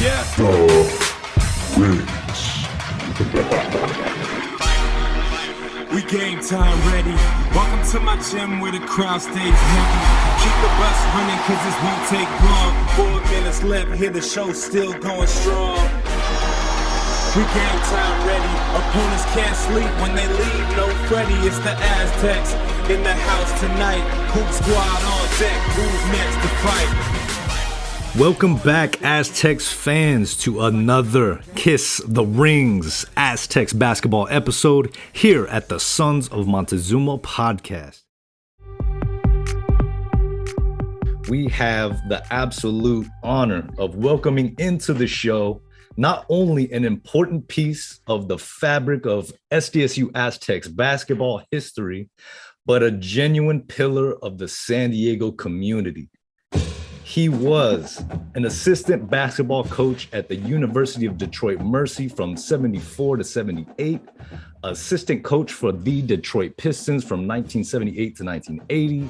Yeah. We game time ready. Welcome to my gym where the crowd stays heavy. Keep the bus running cause this won't take long. 4 minutes left, here the show still going strong. We game time ready. Opponents can't sleep when they leave. No Freddy, it's the Aztecs in the house tonight. Hoop squad on deck. Who's next to fight? Welcome back, Aztecs fans, to another Kiss the Rings Aztecs Basketball episode here at the Sons of Montezuma Podcast. We have the absolute honor of welcoming into the show not only an important piece of the fabric of SDSU Aztecs basketball history, but a genuine pillar of the San Diego community. He was an assistant basketball coach at the University of Detroit Mercy from 74 to 78, assistant coach for the Detroit Pistons from 1978 to 1980,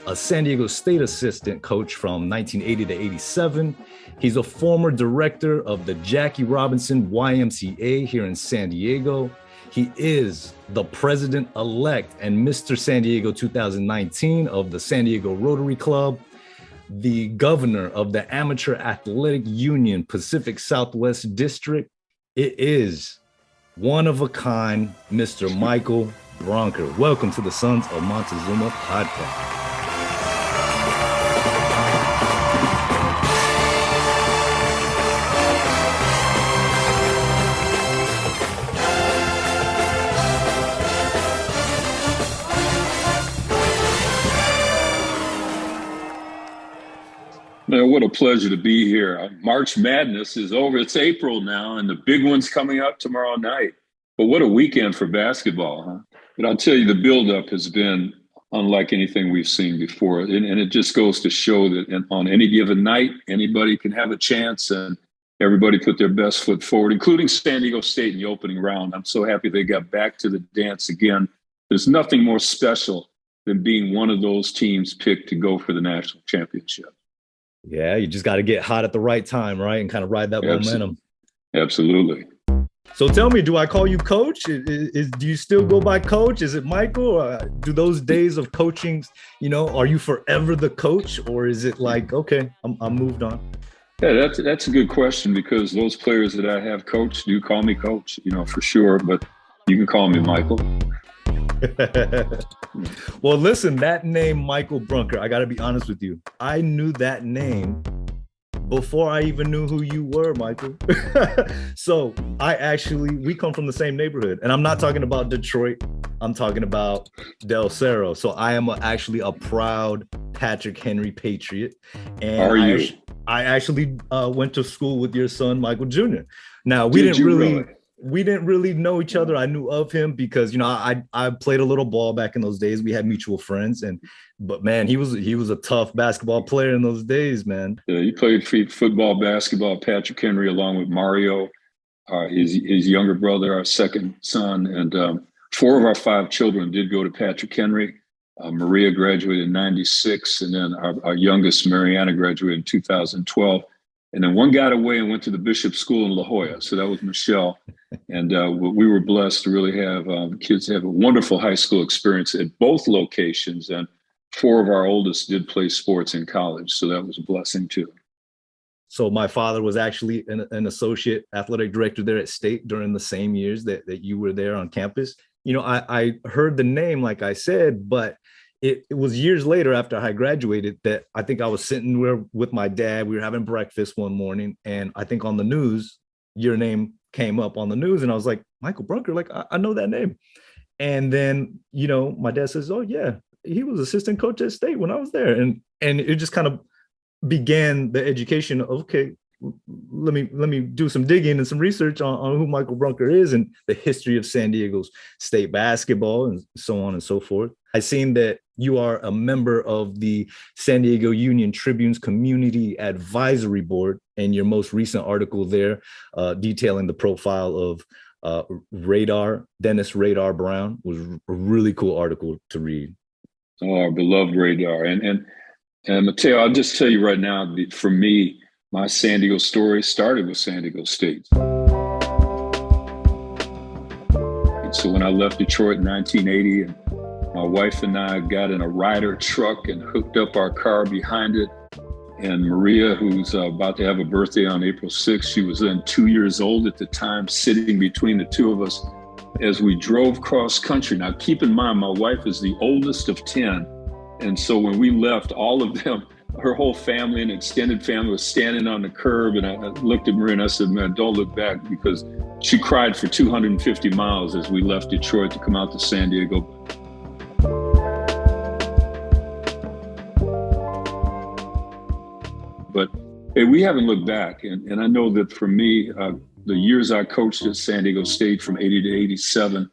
a San Diego State assistant coach from 1980 to 87. He's a former director of the Jackie Robinson YMCA here in San Diego. He is the president-elect and Mr. San Diego 2019 of the San Diego Rotary Club, the governor of the Amateur Athletic Union Pacific Southwest District. It is one of a kind, Mr. Michael Brunker. Welcome to the Sons of Montezuma Podcast. Man, what a pleasure to be here. March Madness is over. It's April now, and the big one's coming up tomorrow night. But what a weekend for basketball, huh? But I'll tell you, the buildup has been unlike anything we've seen before. And it just goes to show that on any given night, anybody can have a chance, and everybody put their best foot forward, including San Diego State in the opening round. I'm so happy they got back to the dance again. There's nothing more special than being one of those teams picked to go for the national championship. Yeah, you just got to get hot at the right time, right? And kind of ride that momentum. Absolutely. So tell me, do I call you coach? Do you still go by coach? Is it Michael? Do those days of coaching, are you forever the coach? Or is it like, okay, I'm moved on? Yeah, that's a good question, because those players that I have coached do call me coach, for sure. But you can call me Michael. Well, listen, that name, Michael Brunker, I got to be honest with you. I knew that name before I even knew who you were, Michael. So we come from the same neighborhood, and I'm not talking about Detroit. I'm talking about Del Cerro. So I am actually a proud Patrick Henry Patriot. And are you? I actually went to school with your son, Michael Jr. Now, we didn't really know each other. I knew of him because, I played a little ball back in those days. We had mutual friends, but man, he was a tough basketball player in those days, man. Yeah, he played football, basketball, Patrick Henry, along with Mario, his younger brother, our second son. And 4 of our 5 children did go to Patrick Henry. Maria graduated in 96. And then our youngest, Mariana, graduated in 2012. And then one got away and went to the Bishop School in La Jolla. So that was Michelle. And we were blessed to really have kids have a wonderful high school experience at both locations. And 4 of our oldest did play sports in college. So that was a blessing too. So my father was actually an associate athletic director there at State during the same years that you were there on campus. I heard the name, like I said, but it was years later after I graduated that I think I was sitting with my dad. We were having breakfast one morning, and I think on the news, your name came up on the news, and I was like, Michael Brunker, like I know that name. And then, my dad says, oh yeah, he was assistant coach at State when I was there. And it just kind of began the education of, okay, let me do some digging and some research on who Michael Brunker is and the history of San Diego's State basketball and so on and so forth. I seen that you are a member of the San Diego Union Tribune's Community Advisory Board, and your most recent article there detailing the profile of Dennis Radar Brown was a really cool article to read. Oh, our beloved Radar. And Mateo, I'll just tell you right now, for me, my San Diego story started with San Diego State. So when I left Detroit in 1980, and my wife and I got in a Ryder truck and hooked up our car behind it. And Maria, who's about to have a birthday on April 6th, she was then 2 years old at the time, sitting between the two of us as we drove cross country. Now, keep in mind, my wife is the oldest of 10. And so when we left, all of them, her whole family and extended family was standing on the curb. And I looked at Maria and I said, man, don't look back, because she cried for 250 miles as we left Detroit to come out to San Diego. But hey, we haven't looked back. And I know that for me, the years I coached at San Diego State from 80 to 87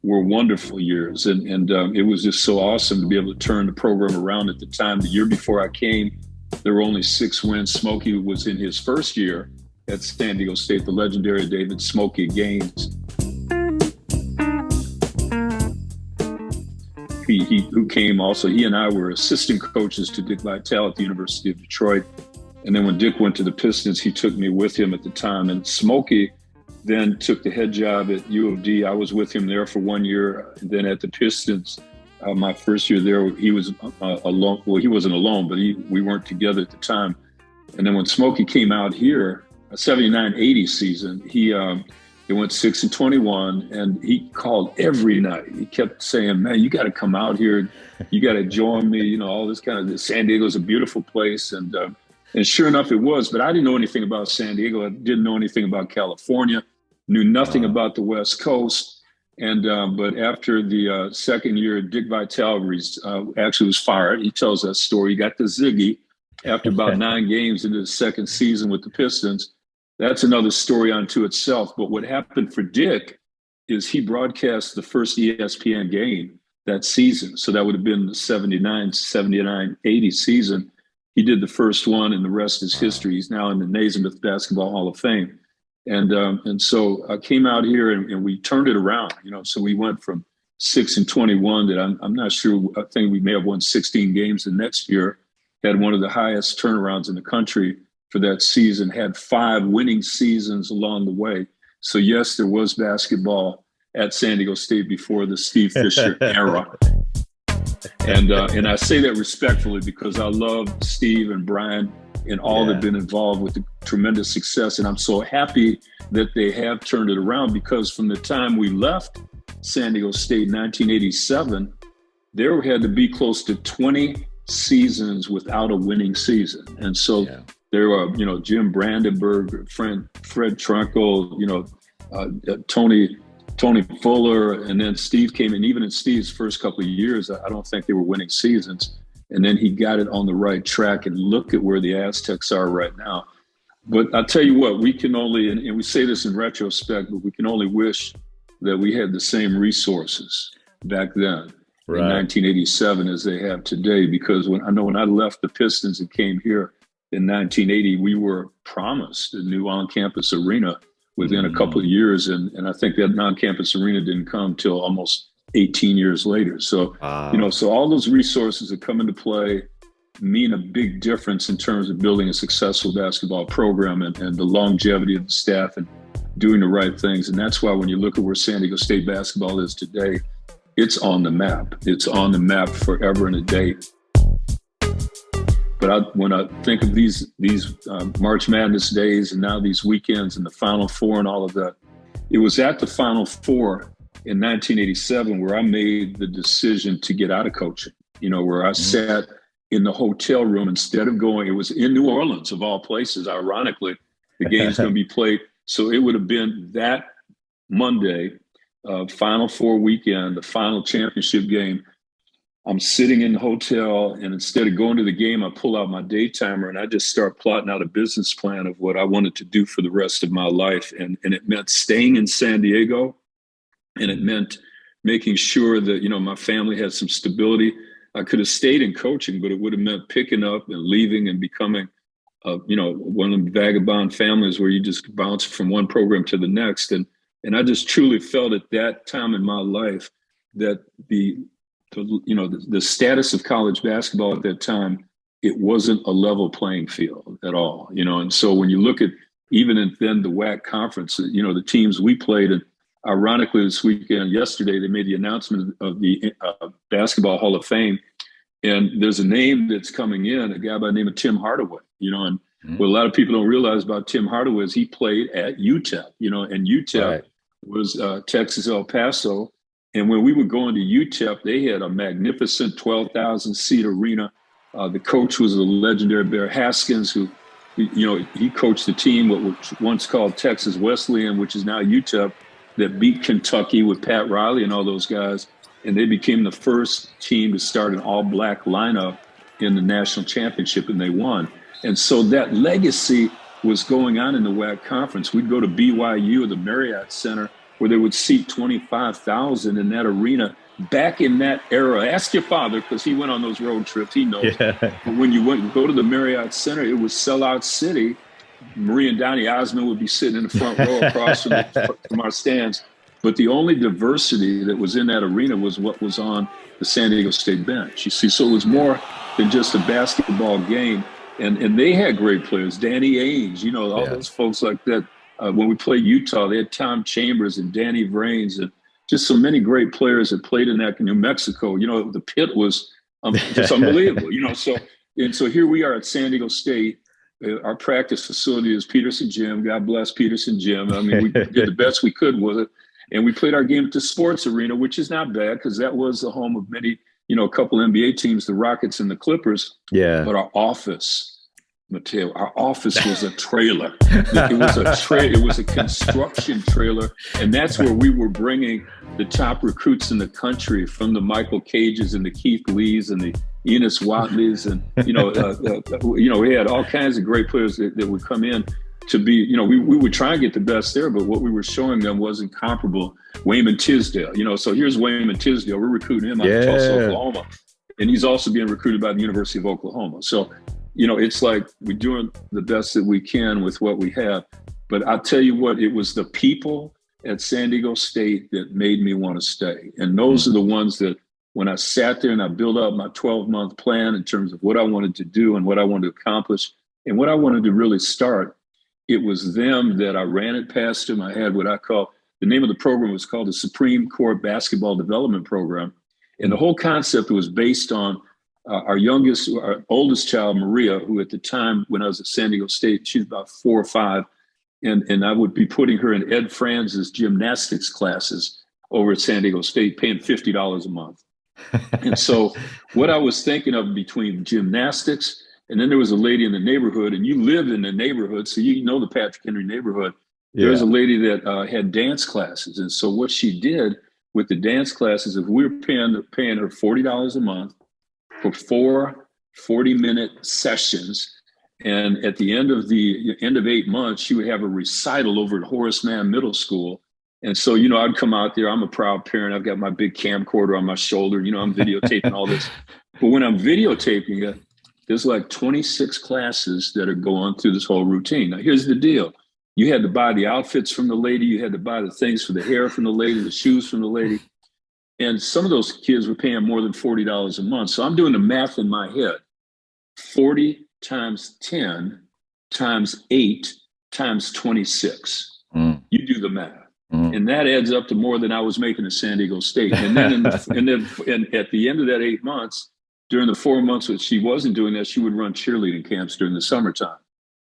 were wonderful years. And it was just so awesome to be able to turn the program around at the time. The year before I came, there were only 6 wins. Smokey was in his first year at San Diego State, the legendary David Smokey Gaines. Who came also, he and I were assistant coaches to Dick Vitale at the University of Detroit. And then when Dick went to the Pistons, he took me with him at the time. And Smokey then took the head job at U of D. I was with him there for 1 year. And then at the Pistons, my first year there, he was alone. Well, he wasn't alone, but we weren't together at the time. And then when Smokey came out here, a 79-80 season, he went 6-21, and he called every night. He kept saying, man, you got to come out here. You got to join me. You know, all this kind of, San Diego's a beautiful place. And sure enough, it was. But I didn't know anything about San Diego. I didn't know anything about California, knew nothing about the West Coast. And but after the second year, Dick Vitale actually was fired. He tells that story. He got the Ziggy after about 9 games into the second season with the Pistons. That's another story unto itself. But what happened for Dick is he broadcast the first ESPN game that season. So that would have been the 79-80 season. He did the first one, and the rest is history. He's now in the Naismith Basketball Hall of Fame. And so I came out here and we turned it around, you know. So we went from 6-21 that I'm not sure. I think we may have won 16 games the next year, had one of the highest turnarounds in the country for that season, had 5 winning seasons along the way. So yes, there was basketball at San Diego State before the Steve Fisher era. And I say that respectfully because I love Steve and Brian and all that have been involved with the tremendous success. And I'm so happy that they have turned it around, because from the time we left San Diego State in 1987, there had to be close to 20 seasons without a winning season. And so there were, you know, Jim Brandenburg, Fred Trunkel, you know, Tony Fuller, and then Steve came in. Even in Steve's first couple of years, I don't think they were winning seasons. And then he got it on the right track, and look at where the Aztecs are right now. But I'll tell you what, we can only, and we say this in retrospect, but we can only wish that we had the same resources back then in 1987 as they have today. Because when I left the Pistons and came here in 1980, we were promised a new on-campus arena within a couple of years. And I think that non-campus arena didn't come till almost 18 years later. So, you know, so all those resources that come into play mean a big difference in terms of building a successful basketball program and the longevity of the staff and doing the right things. And that's why when you look at where San Diego State basketball is today, it's on the map. It's on the map forever and a day. But when I think of these March Madness days and now these weekends and the Final Four and all of that, it was at the Final Four in 1987 where I made the decision to get out of coaching, you know, where I sat in the hotel room instead of going. It was in New Orleans, of all places, ironically. The game's going to be played. So it would have been that Monday, Final Four weekend, the final championship game. I'm sitting in the hotel, and instead of going to the game, I pull out my day timer and I just start plotting out a business plan of what I wanted to do for the rest of my life. And it meant staying in San Diego, and it meant making sure that, you know, my family had some stability. I could have stayed in coaching, but it would have meant picking up and leaving and becoming, you know, one of the vagabond families where you just bounce from one program to the next. And I just truly felt at that time in my life that the status of college basketball at that time it wasn't a level playing field at all, And so when you look at even then the WAC conference, the teams we played, and ironically this yesterday, they made the announcement of the Basketball Hall of Fame. And there's a name that's coming in, a guy by the name of Tim Hardaway, and what a lot of people don't realize about Tim Hardaway is he played at UTEP, and UTEP was Texas El Paso. And when we were going to UTEP, they had a magnificent 12,000 seat arena. The coach was the legendary Bear Haskins, who, he coached the team, what was once called Texas Wesleyan, which is now UTEP, that beat Kentucky with Pat Riley and all those guys. And they became the first team to start an all-black lineup in the national championship, and they won. And so that legacy was going on in the WAC conference. We'd go to BYU, the Marriott Center, where they would seat 25,000 in that arena. Back in that era, ask your father, because he went on those road trips, he knows. Yeah. But when you go to the Marriott Center, it was sellout city. Marie and Donnie Osmond would be sitting in the front row across from our stands. But the only diversity that was in that arena was what was on the San Diego State bench. You see, so it was more than just a basketball game. And they had great players, Danny Ainge, all those folks like that. When we played Utah, they had Tom Chambers and Danny Vrains and just so many great players that played in that. New Mexico, the pit was just unbelievable, So here we are at San Diego State. Our practice facility is Peterson Gym. God bless Peterson Gym. I mean, we did the best we could with it. And we played our game at the Sports Arena, which is not bad because that was the home of many, a couple NBA teams, the Rockets and the Clippers. Yeah. But our office, Mateo, was a trailer. It was a construction trailer. And that's where we were bringing the top recruits in the country, from the Michael Cages and the Keith Lees and the Enos Watleys. And, we had all kinds of great players that would come in to be, we would try and get the best there, but what we were showing them wasn't comparable. Wayman Tisdale, so here's Wayman Tisdale. We're recruiting him out of Tulsa, Oklahoma. And he's also being recruited by the University of Oklahoma. So, it's like we're doing the best that we can with what we have. But I'll tell you what, it was the people at San Diego State that made me want to stay. And those are the ones that when I sat there and I built up my 12-month plan in terms of what I wanted to do and what I wanted to accomplish and what I wanted to really start, it was them that I ran it past them. I had what I call, the name of the program was called the Supreme Court Basketball Development Program. And the whole concept was based on our oldest child, Maria, who at the time when I was at San Diego State, she was about 4 or 5. And I would be putting her in Ed Franz's gymnastics classes over at San Diego State, paying $50 a month. And so what I was thinking of between gymnastics, and then there was a lady in the neighborhood, and you live in the neighborhood, so you know the Patrick Henry neighborhood. There was a lady that had dance classes. And so what she did with the dance classes, if we were paying her $40 a month for 4 40-minute sessions, and at the end of 8 months, she would have a recital over at Horace Mann Middle School. And so, I'd come out there. I'm a proud parent. I've got my big camcorder on my shoulder. I'm videotaping all this. But when I'm videotaping it, there's like 26 classes that are going through this whole routine. Now, here's the deal. You had to buy the outfits from the lady. You had to buy the things for the hair from the lady, the shoes from the lady. And some of those kids were paying more than $40 a month. So I'm doing the math in my head. 40 times 10 times 8 times 26. You do the math. And that adds up to more than I was making at San Diego State. And then, and at the end of that 8 months, during the 4 months that she wasn't doing that, she would run cheerleading camps during the summertime.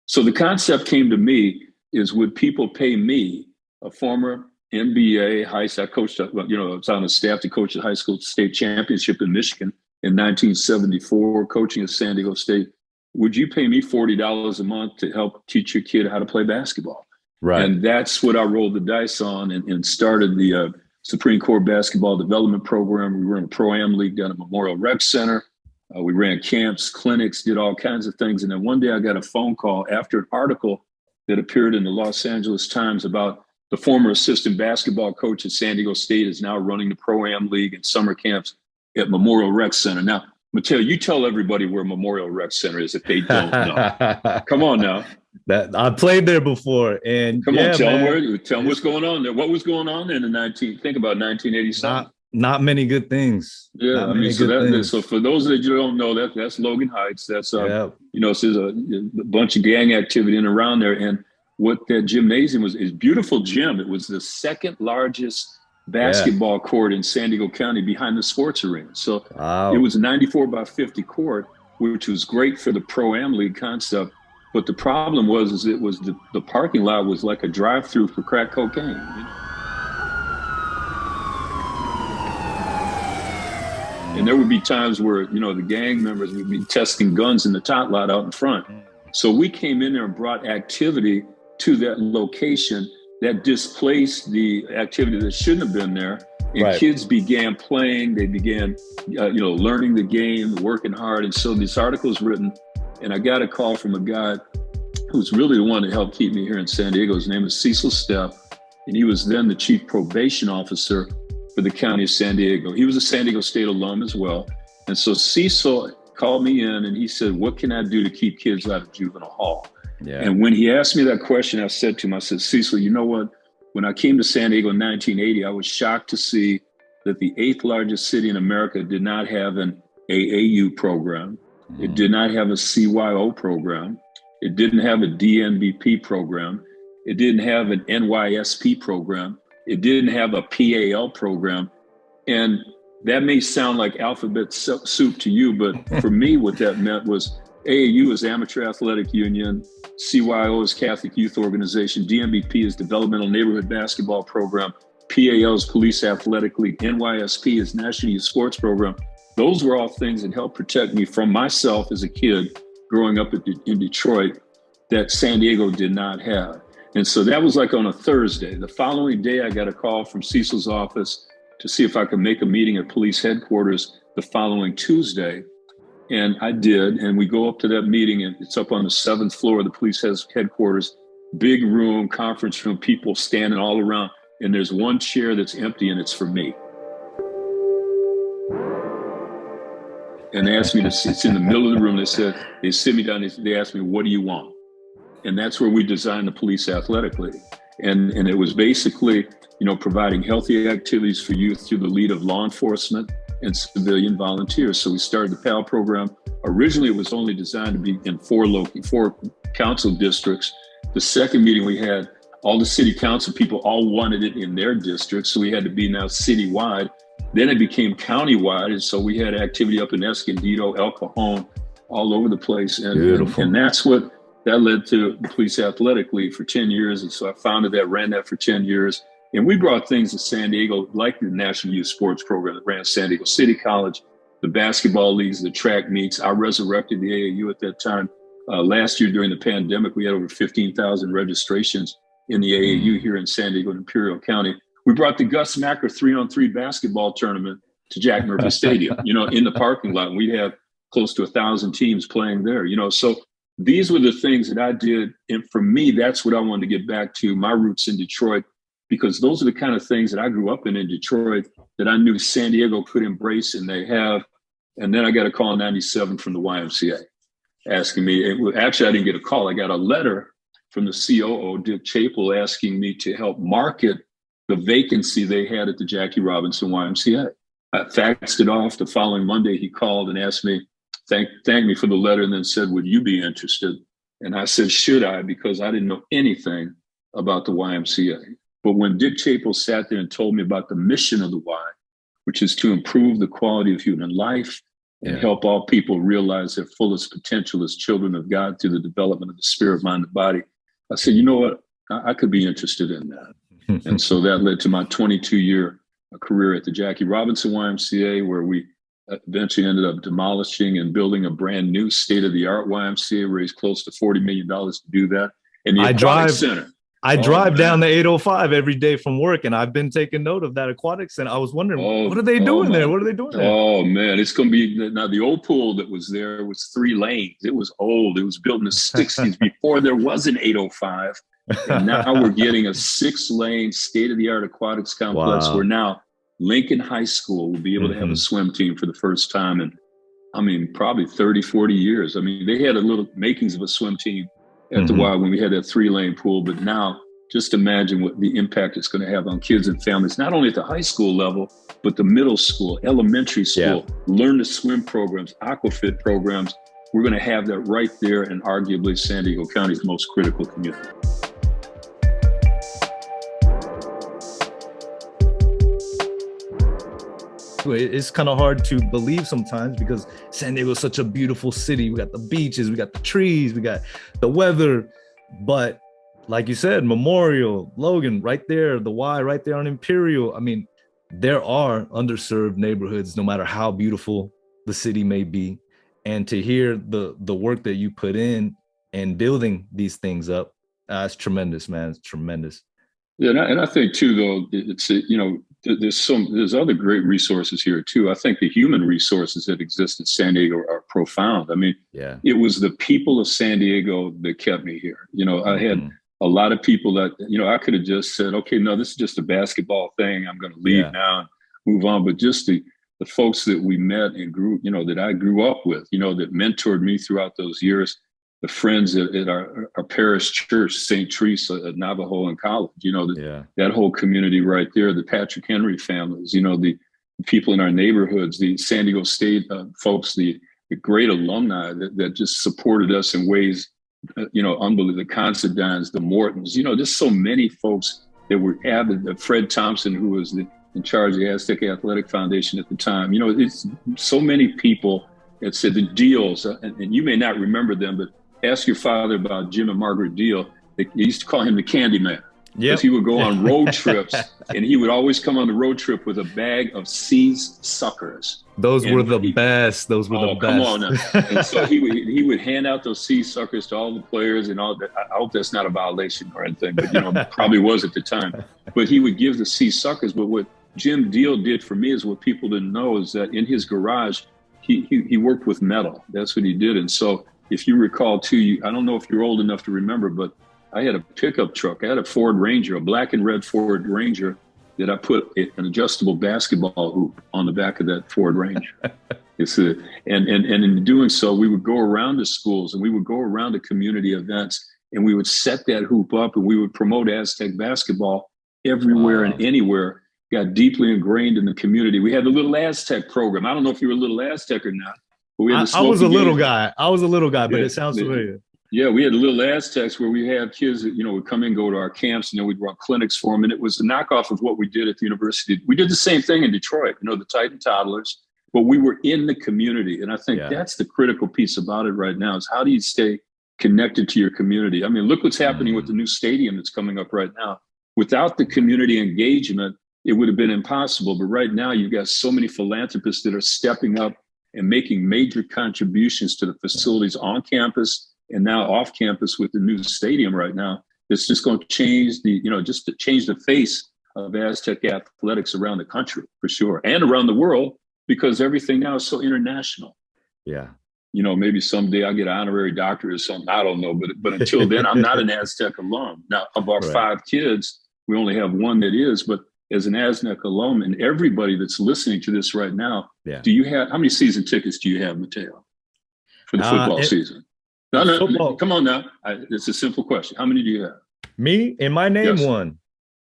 So the concept came to me is, would people pay me, a former NBA I coached, I was on a staff to coach the high school state championship in Michigan in 1974, coaching at San Diego State. Would you pay me $40 a month to help teach your kid how to play basketball? Right. And that's what I rolled the dice on and started the Supreme Court Basketball Development Program. We ran a Pro-Am League down at Memorial Rec Center. We ran camps, clinics, did all kinds of things. And then one day I got a phone call after an article that appeared in the Los Angeles Times about the former assistant basketball coach at San Diego State is now running the Pro-Am League and summer camps at Memorial Rec Center. Now, Mateo, you tell everybody where Memorial Rec Center is if they don't know. Come on now. That I played there before, and tell them what's going on there. What was going on in the think about 1987? Not many good things. Yeah, I mean, so for those that you don't know, that's Logan Heights. That's so there's a bunch of gang activity in around there. And what that gymnasium is beautiful gym. It was the second largest basketball court in San Diego County behind the sports arena. So it was a 94 by 50 court, which was great for the Pro-Am League concept. But the problem was it was the parking lot was like a drive-through for crack cocaine. You know? And there would be times where, the gang members would be testing guns in the tot lot out in front. So we came in there and brought activity to that location that displaced the activity that shouldn't have been there. And kids began playing, they began, learning the game, working hard. And so this article was written, and I got a call from a guy who's really the one that helped keep me here in San Diego. His name is Cecil Stepp, and he was then the chief probation officer for the county of San Diego. He was a San Diego State alum as well. And so Cecil called me in and he said, what can I do to keep kids out of juvenile hall? Yeah. And when he asked me that question, I said to him, I said, Cecil, you know what? When I came to San Diego in 1980, I was shocked to see that the 8th largest city in America did not have an AAU program. It did not have a CYO program. It didn't have a DNBP program. It didn't have an NYSP program. It didn't have a PAL program. And that may sound like alphabet soup to you, but for me, what that meant was AAU is Amateur Athletic Union, CYO is Catholic Youth Organization, DNBP is Developmental Neighborhood Basketball Program, PAL is Police Athletic League, NYSP is National Youth Sports Program. Those were all things that helped protect me from myself as a kid growing up in Detroit that San Diego did not have. And so that was like on a Thursday. The following day, I got a call from Cecil's office to see if I could make a meeting at police headquarters the following Tuesday. And I did. And we go up to that meeting, and it's up on the 7th floor of the police headquarters, big room, conference room, people standing all around. And there's one chair that's empty, and it's for me. And they asked me to sit, it's in the middle of the room. They sit me down, they asked me, what do you want? And that's where we designed the Police Athletic League. And it was basically, providing healthy activities for youth through the lead of law enforcement and civilian volunteers. So we started the PAL program. Originally, it was only designed to be in 4 council districts. The second meeting we had, all the city council people all wanted it in their districts. So we had to be now citywide. Then it became countywide. And so we had activity up in Escondido, El Cajon, all over the place. And that's what that led to the Police Athletic League for 10 years. And so I founded that, ran that for 10 years. And we brought things to San Diego, like the National Youth Sports Program that ran San Diego City College, the basketball leagues, the track meets. I resurrected the AAU at that time. Last year during the pandemic, we had over 15,000 registrations in the AAU here in San Diego and Imperial County. We brought the Gus Macker 3-on-3 basketball tournament to Jack Murphy Stadium, in the parking lot. We'd have close to 1,000 teams playing there, So these were the things that I did. And for me, that's what I wanted to get back to, my roots in Detroit, because those are the kind of things that I grew up in Detroit that I knew San Diego could embrace, and they have. And then I got a call in 97 from the YMCA asking me, actually, I didn't get a call. I got a letter from the COO, Dick Chapel, asking me to help market the vacancy they had at the Jackie Robinson YMCA. I faxed it off. The following Monday, he called and asked me, thanked me for the letter, and then said, would you be interested? And I said, should I? Because I didn't know anything about the YMCA. But when Dick Chapel sat there and told me about the mission of the Y, which is to improve the quality of human life and help all people realize their fullest potential as children of God through the development of the spirit, mind, and body, I said, you know what? I could be interested in that. And so that led to my 22-year career at the Jackie Robinson YMCA, where we eventually ended up demolishing and building a brand new state-of-the-art YMCA, raised close to $40 million to do that. And the Aquatic Center. I drive down the 805 every day from work, and I've been taking note of that aquatic center. I was wondering, what are they doing there? What are they doing there? Oh, man, it's going to be – now, the old pool that was there was 3 lanes. It was old. It was built in the 60s before there was an 805. And now we're getting a 6-lane state-of-the-art aquatics complex where now Lincoln High School will be able to have a swim team for the first time in, probably 30, 40 years. I mean, they had a little makings of a swim team at the Y when we had that 3-lane pool, but now just imagine what the impact it's going to have on kids and families, not only at the high school level, but the middle school, elementary school, learn to swim programs, aquafit programs. We're going to have that right there in arguably San Diego County's most critical community. It's kind of hard to believe sometimes because San Diego is such a beautiful city. We got the beaches, we got the trees, we got the weather. But like you said, Memorial, Logan, right there, the Y right there on Imperial. I mean, there are underserved neighborhoods, no matter how beautiful the city may be. And to hear the work that you put in and building these things up, it's tremendous, man. It's tremendous. Yeah, and I think too, though, it's, you know, there's other great resources here too. I think the human resources that exist in San Diego are profound. I mean, it was the people of San Diego that kept me here. You know, I had a lot of people that, you know, I could have just said, okay, no, this is just a basketball thing. I'm going to leave now and move on. But just the folks that we met and grew, you know, that I grew up with, you know, that mentored me throughout those years, the friends at our parish church, St. Teresa at Navajo and College, you know, that whole community right there, the Patrick Henry families, you know, the people in our neighborhoods, the San Diego State folks, the great alumni that just supported us in ways, you know, unbelievable, the Considines, the Mortons, you know, just so many folks that were avid, Fred Thompson, who was in charge of the Aztec Athletic Foundation at the time. You know, it's so many people that said the deals, and you may not remember them, but ask your father about Jim and Margaret Deal. They used to call him the Candy Man. Because he would go on road trips, and he would always come on the road trip with a bag of seized suckers. Those were the best. Those were the best. Come on now. And so he would hand out those seized suckers to all the players and all that. I hope that's not a violation or anything, but, you know, probably was at the time. But he would give the seized suckers. But what Jim Deal did for me is what people didn't know is that in his garage, he worked with metal. That's what he did. And so if you recall too, I don't know if you're old enough to remember, but I had a pickup truck. I had a Ford Ranger, a black and red Ford Ranger, that I put an adjustable basketball hoop on the back of that Ford Ranger. And in doing so, we would go around the schools and we would go around the community events and we would set that hoop up and we would promote Aztec basketball everywhere and anywhere. Got deeply ingrained in the community. We had the Little Aztec program. I don't know if you were a Little Aztec or not. But we had I was a little guy. But it sounds familiar. Yeah, we had the Little Aztecs where we had kids that, you know, would come in, go to our camps, and then we'd run clinics for them. And it was a knockoff of what we did at the university. We did the same thing in Detroit, you know, the Titan Toddlers, but we were in the community. And I think that's the critical piece about it right now is how do you stay connected to your community? I mean, look what's happening with the new stadium that's coming up right now. Without the community engagement, it would have been impossible. But right now, you've got so many philanthropists that are stepping up and making major contributions to the facilities on campus and now off campus with the new stadium right now. It's just going to change just to change the face of Aztec athletics around the country for sure. And around the world, because everything now is so international. Yeah. You know, maybe someday I'll get an honorary doctorate or something. I don't know. But until then, I'm not an Aztec alum. Now, of our 5 kids, we only have one that is, but as an Aztec alum and everybody that's listening to this right now, do you have, how many season tickets do you have, Mateo, for the football season? No, come on now. It's a simple question. How many do you have? Me? In my name, one.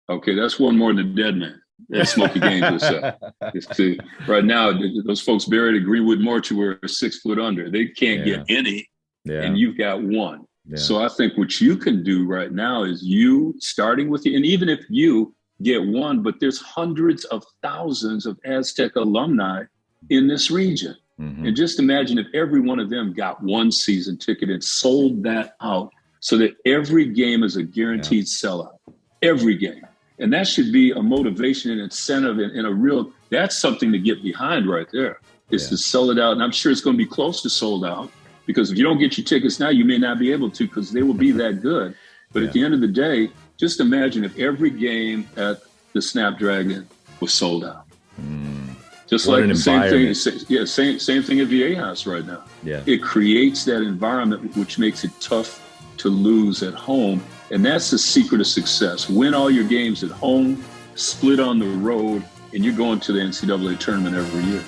Okay, that's one more than the dead man. That's Smokey Gaines would right now, those folks buried at Greenwood Mortuary are 6 foot under. They can't get any, and you've got one. Yeah. So I think what you can do right now is you starting with you, and even if you get one, but there's hundreds of thousands of Aztec alumni in this region. Mm-hmm. And just imagine if every one of them got one season ticket and sold that out so that every game is a guaranteed sellout, every game. And that should be a motivation and incentive and a real, that's something to get behind right there, is to sell it out. And I'm sure it's going to be close to sold out because if you don't get your tickets now, you may not be able to because they will be that good. But at the end of the day, just imagine if every game at the Snapdragon was sold out. Just what like the same thing, same thing at VA House right now. Yeah. It creates that environment which makes it tough to lose at home. And that's the secret of success. Win all your games at home, split on the road, and you're going to the NCAA tournament every year.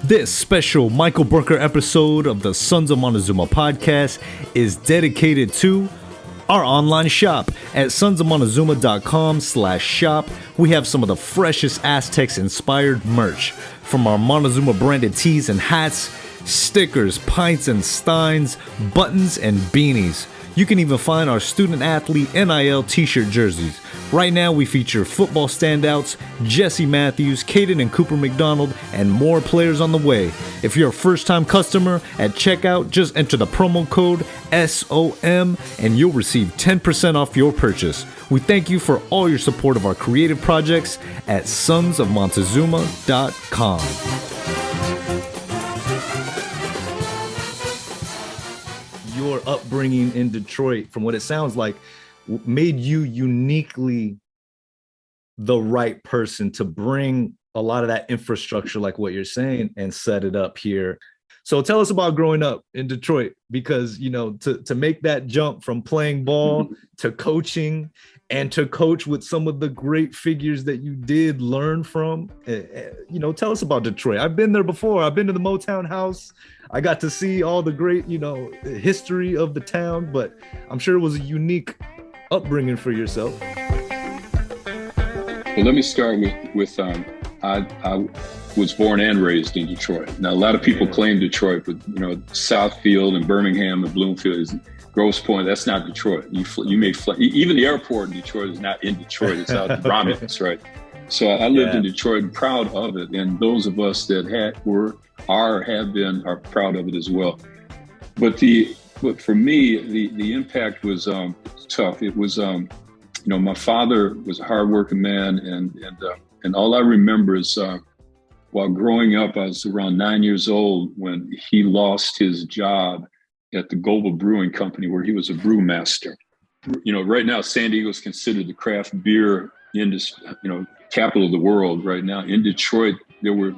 This special Michael Brunker episode of the Sons of Montezuma Podcast is dedicated to our online shop at sonsofmontezuma.com/shop. We have some of the freshest Aztecs inspired merch, from our Montezuma branded tees and hats, stickers, pints and steins, buttons and beanies. You can even find our student athlete NIL t-shirt jerseys. Right now we feature football standouts, Jesse Matthews, Caden and Cooper McDonald, and more players on the way. If you're a first-time customer, at checkout, just enter the promo code SOM and you'll receive 10% off your purchase. We thank you for all your support of our creative projects at sonsofmontezuma.com. Your upbringing in Detroit, from what it sounds like, made you uniquely the right person to bring a lot of that infrastructure, like what you're saying, and set it up here. So tell us about growing up in Detroit, because, you know, to make that jump from playing ball to coaching and to coach with some of the great figures that you did learn from, you know, tell us about Detroit. I've been there before. I've been to the Motown House. I got to see all the great, you know, history of the town, but I'm sure it was a unique upbringing for yourself. Well, let me start with I was born and raised in Detroit. Now, a lot of people claim Detroit, but, you know, Southfield and Birmingham and Bloomfield is Grosse Pointe. That's not Detroit. You may fly, even the airport in Detroit is not in Detroit. It's out in Romulus, right? So I lived in Detroit and proud of it. And those of us that have been proud of it as well. But for me, the impact was tough. It was, you know, my father was a hardworking man, and all I remember is while growing up, I was around 9 years old when he lost his job at the Goebel Brewing Company, where he was a brewmaster. You know, right now, San Diego is considered the craft beer industry, you know, capital of the world right now. In Detroit, there was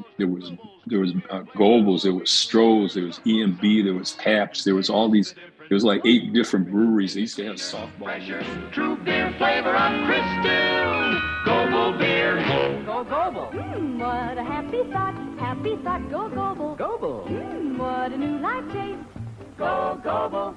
Goebels, there was Stroh's, there was EMB, there was Pabst, there was all these. There was like 8 different breweries. They used to have softball. True beer flavor of crystal. Goebel beer. Go Goebel. What a happy thought, go Goebel. Goebel. What a new life taste. Go Goebel.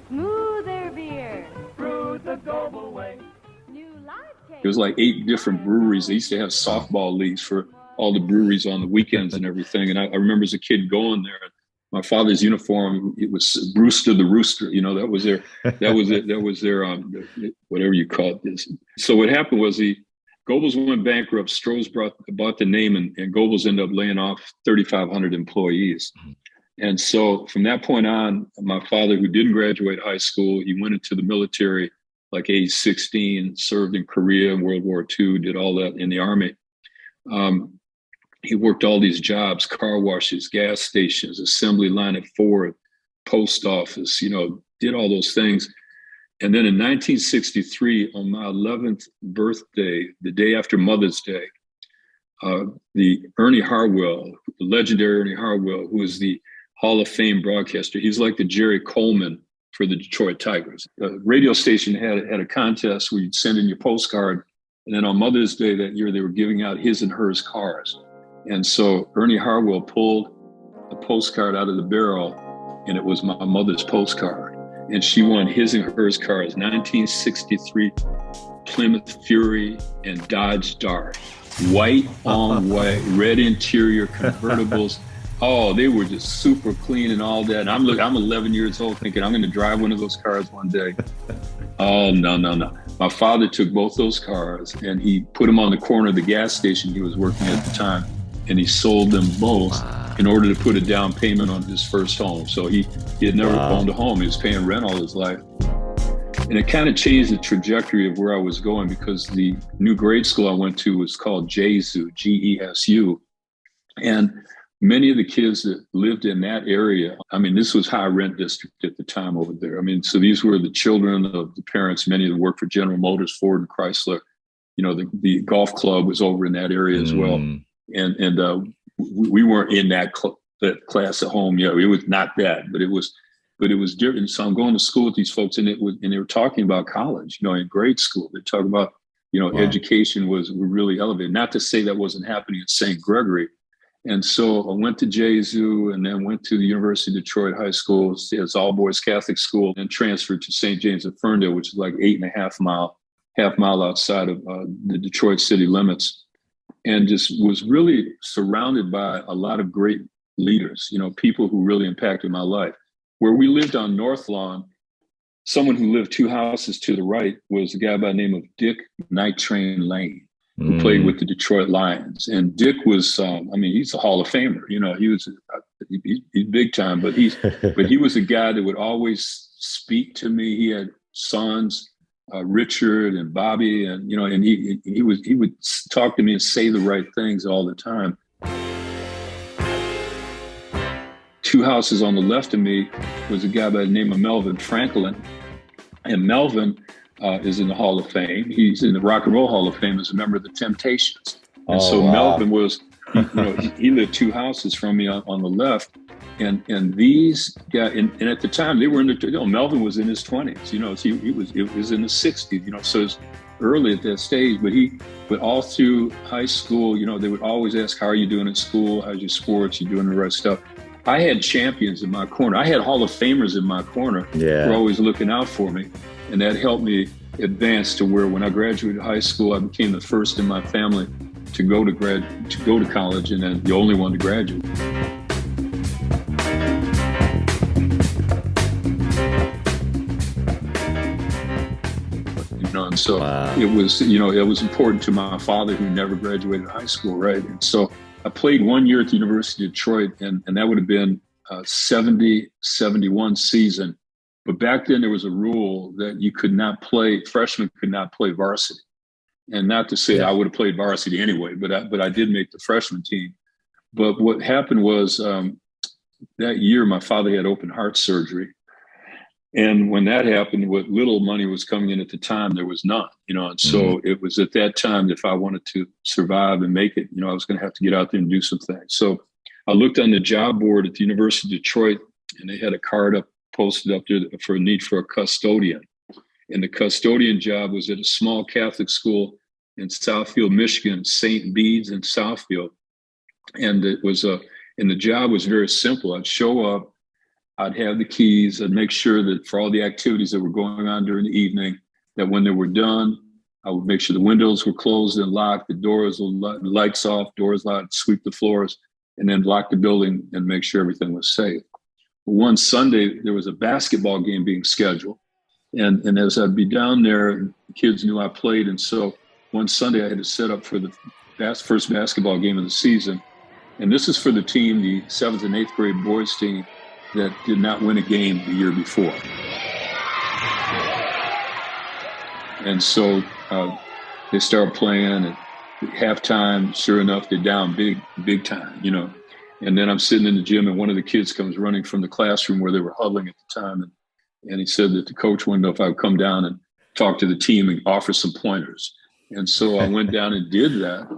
Smoother beer. Brew the Goebel way. New life taste. There was like 8 different breweries. They used to have softball leagues for all the breweries on the weekends and everything. And I remember as a kid going there. My father's uniform, it was Brewster the Rooster. You know, that was their whatever you call it this. So what happened was Goebels went bankrupt. Stroh's bought the name, and Goebels ended up laying off 3,500 employees. And so from that point on, my father, who didn't graduate high school, he went into the military like age 16, served in Korea in World War II, did all that in the Army. He worked all these jobs, car washes, gas stations, assembly line at Ford, post office, you know, did all those things. And then in 1963, on my 11th birthday, the day after Mother's Day, the Ernie Harwell, the legendary Ernie Harwell, who is the Hall of Fame broadcaster, he's like the Jerry Coleman for the Detroit Tigers. The radio station had a contest where you'd send in your postcard. And then on Mother's Day that year, they were giving out his and hers cars. And so Ernie Harwell pulled a postcard out of the barrel, and it was my mother's postcard. And she won his and hers cars, 1963 Plymouth Fury and Dodge Dart. White on white, red interior convertibles. Oh, they were just super clean and all that. And I'm 11 years old thinking I'm going to drive one of those cars one day. Oh, no. My father took both those cars and he put them on the corner of the gas station he was working at the time. And he sold them both in order to put a down payment on his first home. So he had never owned a home. He was paying rent all his life. And it kind of changed the trajectory of where I was going, because the new grade school I went to was called GESU, G-E-S-U. And many of the kids that lived in that area, I mean, this was high rent district at the time over there. I mean, so these were the children of the parents. Many of them worked for General Motors, Ford, and Chrysler. You know, the golf club was over in that area as well. And we weren't in that class at home. You know, it was not that, but it was different. So I'm going to school with these folks, and they were talking about college. You know, in grade school, they talk about, you know, education was really elevated. Not to say that wasn't happening at St. Gregory, And so I went to JSU and then went to the University of Detroit High School. It's all boys Catholic school, and transferred to St. James of Ferndale, which is like 8.5 mile outside of the Detroit city limits. And just was really surrounded by a lot of great leaders, people who really impacted my life. Where we lived on North Lawn, someone who lived 2 houses to the right was a guy by the name of Dick Night Train Lane, who played with the Detroit Lions. And Dick was, he's a Hall of Famer. He's big time, but he was a guy that would always speak to me. He had sons, Richard and Bobby, and he would talk to me and say the right things all the time. 2 houses on the left of me was a guy by the name of Melvin Franklin, and Melvin is in the Hall of Fame. He's in the Rock and Roll Hall of Fame as a member of the Temptations. And Melvin was, he lived 2 houses from me on the left. And these guys, and at the time they were in Melvin was in his 20s, it was in the 60s, so it's early at that stage, but all through high school, they would always ask, how are you doing at school? How's your sports? You doing the right stuff? I had champions in my corner. I had Hall of Famers in my corner. Yeah. Who were always looking out for me. And that helped me advance to where when I graduated high school, I became the first in my family to go to college, and then the only one to graduate. And so it was important to my father, who never graduated high school, right? And so I played 1 year at the University of Detroit, and that would have been 70-71 season. But back then there was a rule that freshmen could not play varsity. And not to say I would have played varsity anyway, but I did make the freshman team. But what happened was that year my father had open heart surgery. And when that happened, what little money was coming in at the time, there was none, and so it was at that time that if I wanted to survive and make it, I was going to have to get out there and do some things. So I looked on the job board at the University of Detroit, and they had a card posted up there for a need for a custodian. And the custodian job was at a small Catholic school in Southfield, Michigan, St. Bede's in Southfield. And and the job was very simple. I'd show up, I'd have the keys. I'd make sure that for all the activities that were going on during the evening, that when they were done, I would make sure the windows were closed and locked, the doors, the lights off, doors locked, sweep the floors, and then lock the building and make sure everything was safe. One Sunday, there was a basketball game being scheduled. And as I'd be down there, the kids knew I played. And so one Sunday, I had to set up for the first basketball game of the season. And this is for the team, the 7th and 8th grade boys team, that did not win a game the year before. And so they start playing at halftime. Sure enough, they're down big time, And then I'm sitting in the gym, and one of the kids comes running from the classroom where they were huddling at the time. And he said that the coach wanted to know if I would come down and talk to the team and offer some pointers. And so I went down and did that,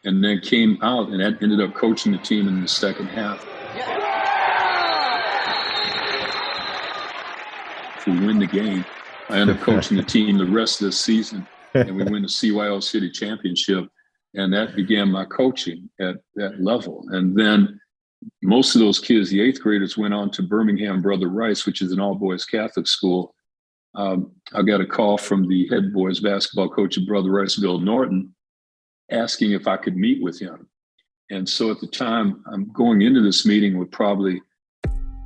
and then came out, and that ended up coaching the team in the second half. If we win the game, I ended up coaching the team the rest of the season, and we win the CYO City Championship. And that began my coaching at that level. And then most of those kids, the 8th graders, went on to Birmingham Brother Rice, which is an all-boys Catholic school. I got a call from the head boys basketball coach at Brother Rice, Bill Norton, asking if I could meet with him. And so at the time, I'm going into this meeting with probably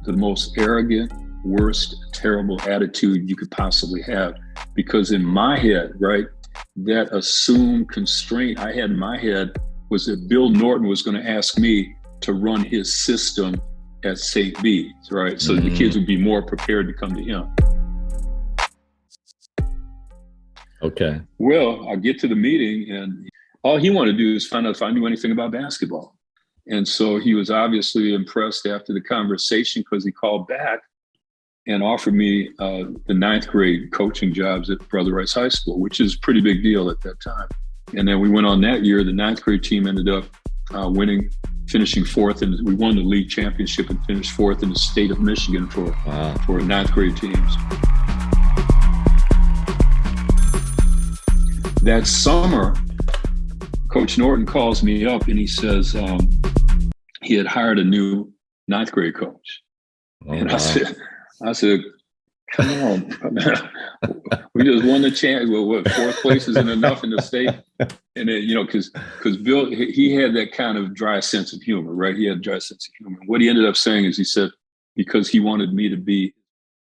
the most arrogant, worst, terrible attitude you could possibly have. Because in my head, right, that assumed constraint I had in my head was that Bill Norton was going to ask me to run his system at St. Bede's, right? So the kids would be more prepared to come to him. Okay. Well, I get to the meeting, and all he wanted to do is find out if I knew anything about basketball. And so he was obviously impressed after the conversation, because he called back and offered me the 9th grade coaching jobs at Brother Rice High School, which is a pretty big deal at that time. And then we went on that year. The 9th grade team ended up finishing 4th, and we won the league championship and finished 4th in the state of Michigan for 9th grade teams. That summer, Coach Norton calls me up and he says, he had hired a new ninth grade coach. And I said, come on, we just won the chance. Well, what, fourth place isn't enough in the state? And then, because Bill, he had that kind of dry sense of humor, right? He had a dry sense of humor. What he ended up saying is he said, because he wanted me to be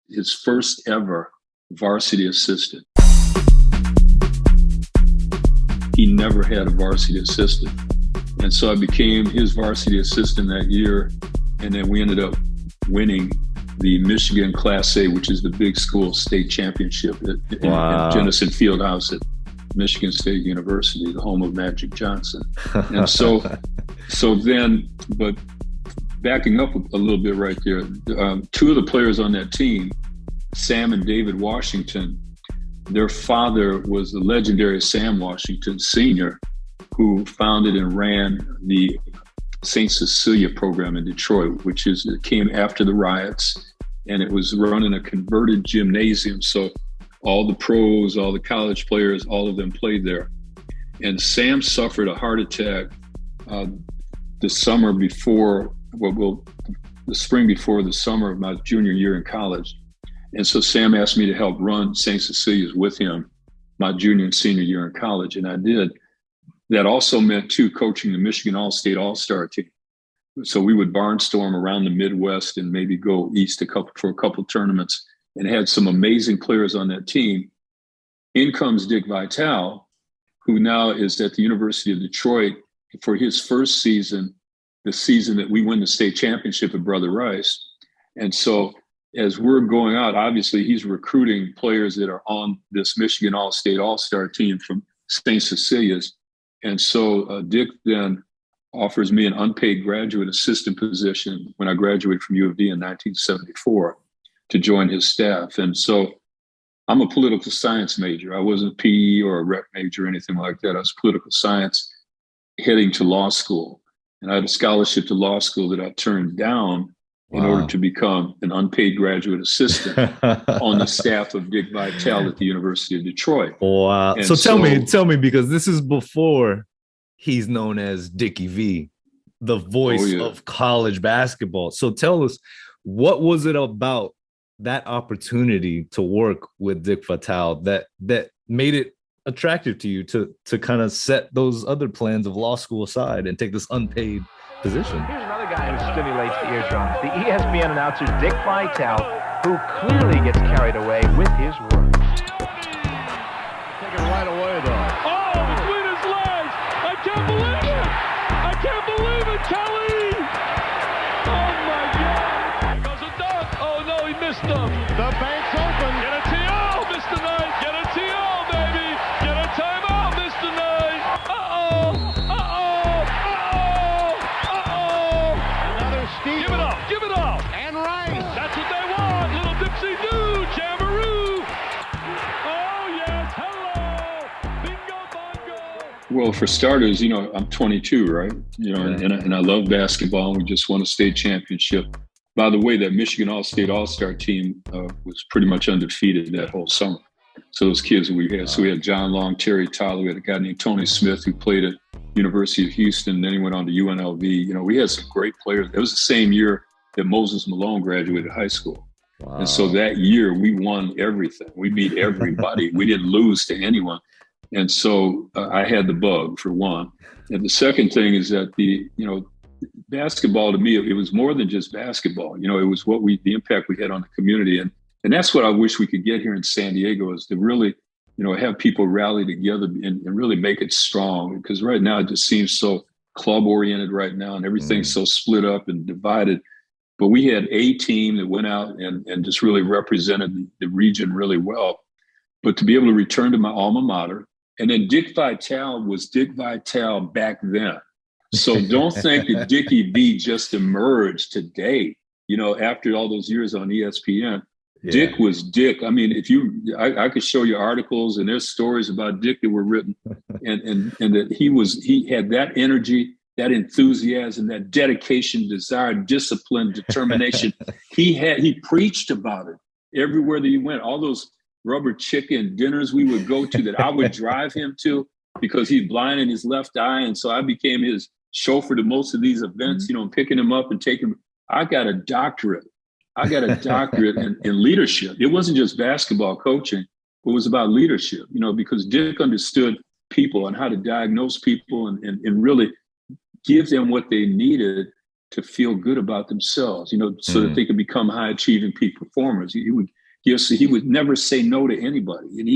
his first ever varsity assistant. He never had a varsity assistant. And so I became his varsity assistant that year. And then we ended up winning the Michigan Class A, which is the big school state championship in Jennison Fieldhouse at Michigan State University, the home of Magic Johnson. And so then, but backing up a little bit right there, two of the players on that team, Sam and David Washington, their father was the legendary Sam Washington Sr., who founded and ran the St. Cecilia program in Detroit, which came after the riots, and it was run in a converted gymnasium. So all the pros, all the college players, all of them played there. And Sam suffered a heart attack the summer before, the spring before the summer of my junior year in college. And so Sam asked me to help run St. Cecilia's with him my junior and senior year in college, and I did. That also meant, too, coaching the Michigan All-State All-Star team. So we would barnstorm around the Midwest and maybe go east for a couple tournaments, and had some amazing players on that team. In comes Dick Vitale, who now is at the University of Detroit for his first season, the season that we win the state championship at Brother Rice. And so as we're going out, obviously he's recruiting players that are on this Michigan All-State All-Star team from St. Cecilia's. And so Dick then offers me an unpaid graduate assistant position when I graduated from U of D in 1974 to join his staff. And so I'm a political science major. I wasn't a PE or a rep major or anything like that. I was political science heading to law school. And I had a scholarship to law school that I turned down in order to become an unpaid graduate assistant on the staff of Dick Vitale at the University of Detroit. Wow. So tell me, because this is before he's known as Dickie V, the voice of college basketball. So tell us, what was it about that opportunity to work with Dick Vitale that made it attractive to you to kind of set those other plans of law school aside and take this unpaid position? Here's another guy who stimulates the eardrums, the ESPN announcer Dick Vitale, who clearly gets carried away with his words. Take it right away, though. Oh, between his legs! I can't believe it! I can't believe it, Kelly! Oh, my God! Here goes a dunk. Oh, no, he missed them. The bank's open. Get a TO, Mr. Knight. Get a TO, baby. Get a timeout, Mr. Knight. Give it up, give it up. And Rice. That's what they want. Little Dipsy Doo, Jamboree. Oh, yes, hello. Bingo bongo. Well, for starters, I'm 22, right? And I love basketball. We just won a state championship. By the way, that Michigan All-State All-Star team was pretty much undefeated that whole summer. So those kids that we had, so we had John Long, Terry Tyler, we had a guy named Tony Smith who played at University of Houston, then he went on to UNLV. We had some great players. It was the same year that Moses Malone graduated high school. Wow. And so that year we won everything. We beat everybody. We didn't lose to anyone. And so I had the bug, for one. And the second thing is that basketball to me, it was more than just basketball. It was the impact we had on the community. And that's what I wish we could get here in San Diego, is to really, have people rally together and really make it strong. Because right now it just seems so club oriented right now, and everything's so split up and divided. But we had a team that went out and just really represented the region really well. But to be able to return to my alma mater, and then Dick Vitale was Dick Vitale back then. So don't think that Dickie V just emerged today, after all those years on ESPN. Yeah. Dick was Dick. I mean, I could show you articles, and there's stories about Dick that were written, and that he had that energy, that enthusiasm, that dedication, desire, discipline, determination. He preached about it everywhere that he went. All those rubber chicken dinners we would go to that I would drive him to, because he's blind in his left eye, and so I became his chauffeur to most of these events, you know, and picking him up and taking him. I got a doctorate. in leadership. It wasn't just basketball coaching. It was about leadership, you know, because Dick understood people and how to diagnose people and really give them what they needed to feel good about themselves, you know, so that they could become high achieving peak performers. He would never say no to anybody. And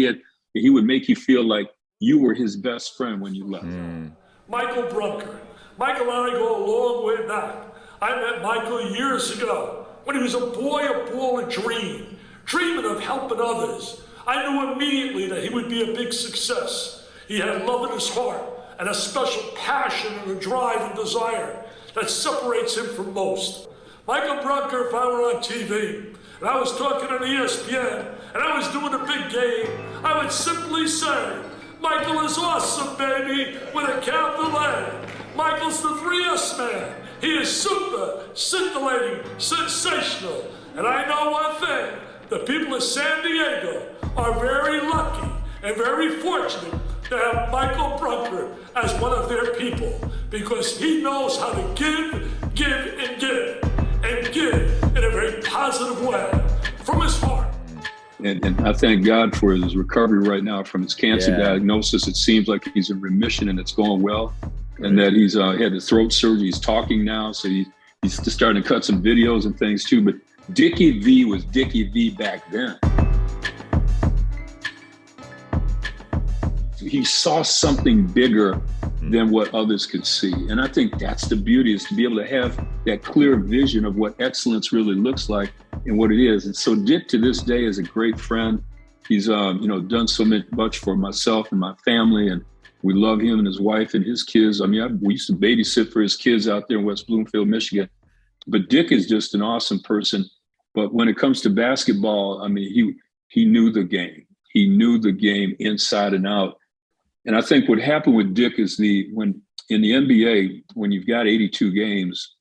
he would make you feel like you were his best friend when you left. Michael Brunker. Michael and I go a long way back. I met Michael years ago when he was a boy full of dreaming of helping others. I knew immediately that he would be a big success. He had love in his heart and a special passion and a drive and desire that separates him from most. Michael Brunker, if I were on TV and I was talking on ESPN and I was doing a big game, I would simply say, Michael is awesome, baby, with a capital A. Michael's the 3S man. He is super, scintillating, sensational. And I know one thing, the people of San Diego are very lucky and very fortunate to have Michael Brunker as one of their people, because he knows how to give in a very positive way from his heart. And I thank God for his recovery right now from his cancer diagnosis. It seems like he's in remission and it's going well. And that he's had his throat surgery. He's talking now, so he's just starting to cut some videos and things too. But Dickie V was Dickie V back then. He saw something bigger than what others could see. And I think that's the beauty, is to be able to have that clear vision of what excellence really looks like and what it is. And so Dick to this day is a great friend. He's done so much for myself and my family, and we love him and his wife and his kids. I mean, we used to babysit for his kids out there in West Bloomfield, Michigan. But Dick is just an awesome person. But when it comes to basketball, I mean, he knew the game. He knew the game inside and out. And I think what happened with Dick is when in the NBA, when you've got 82 games,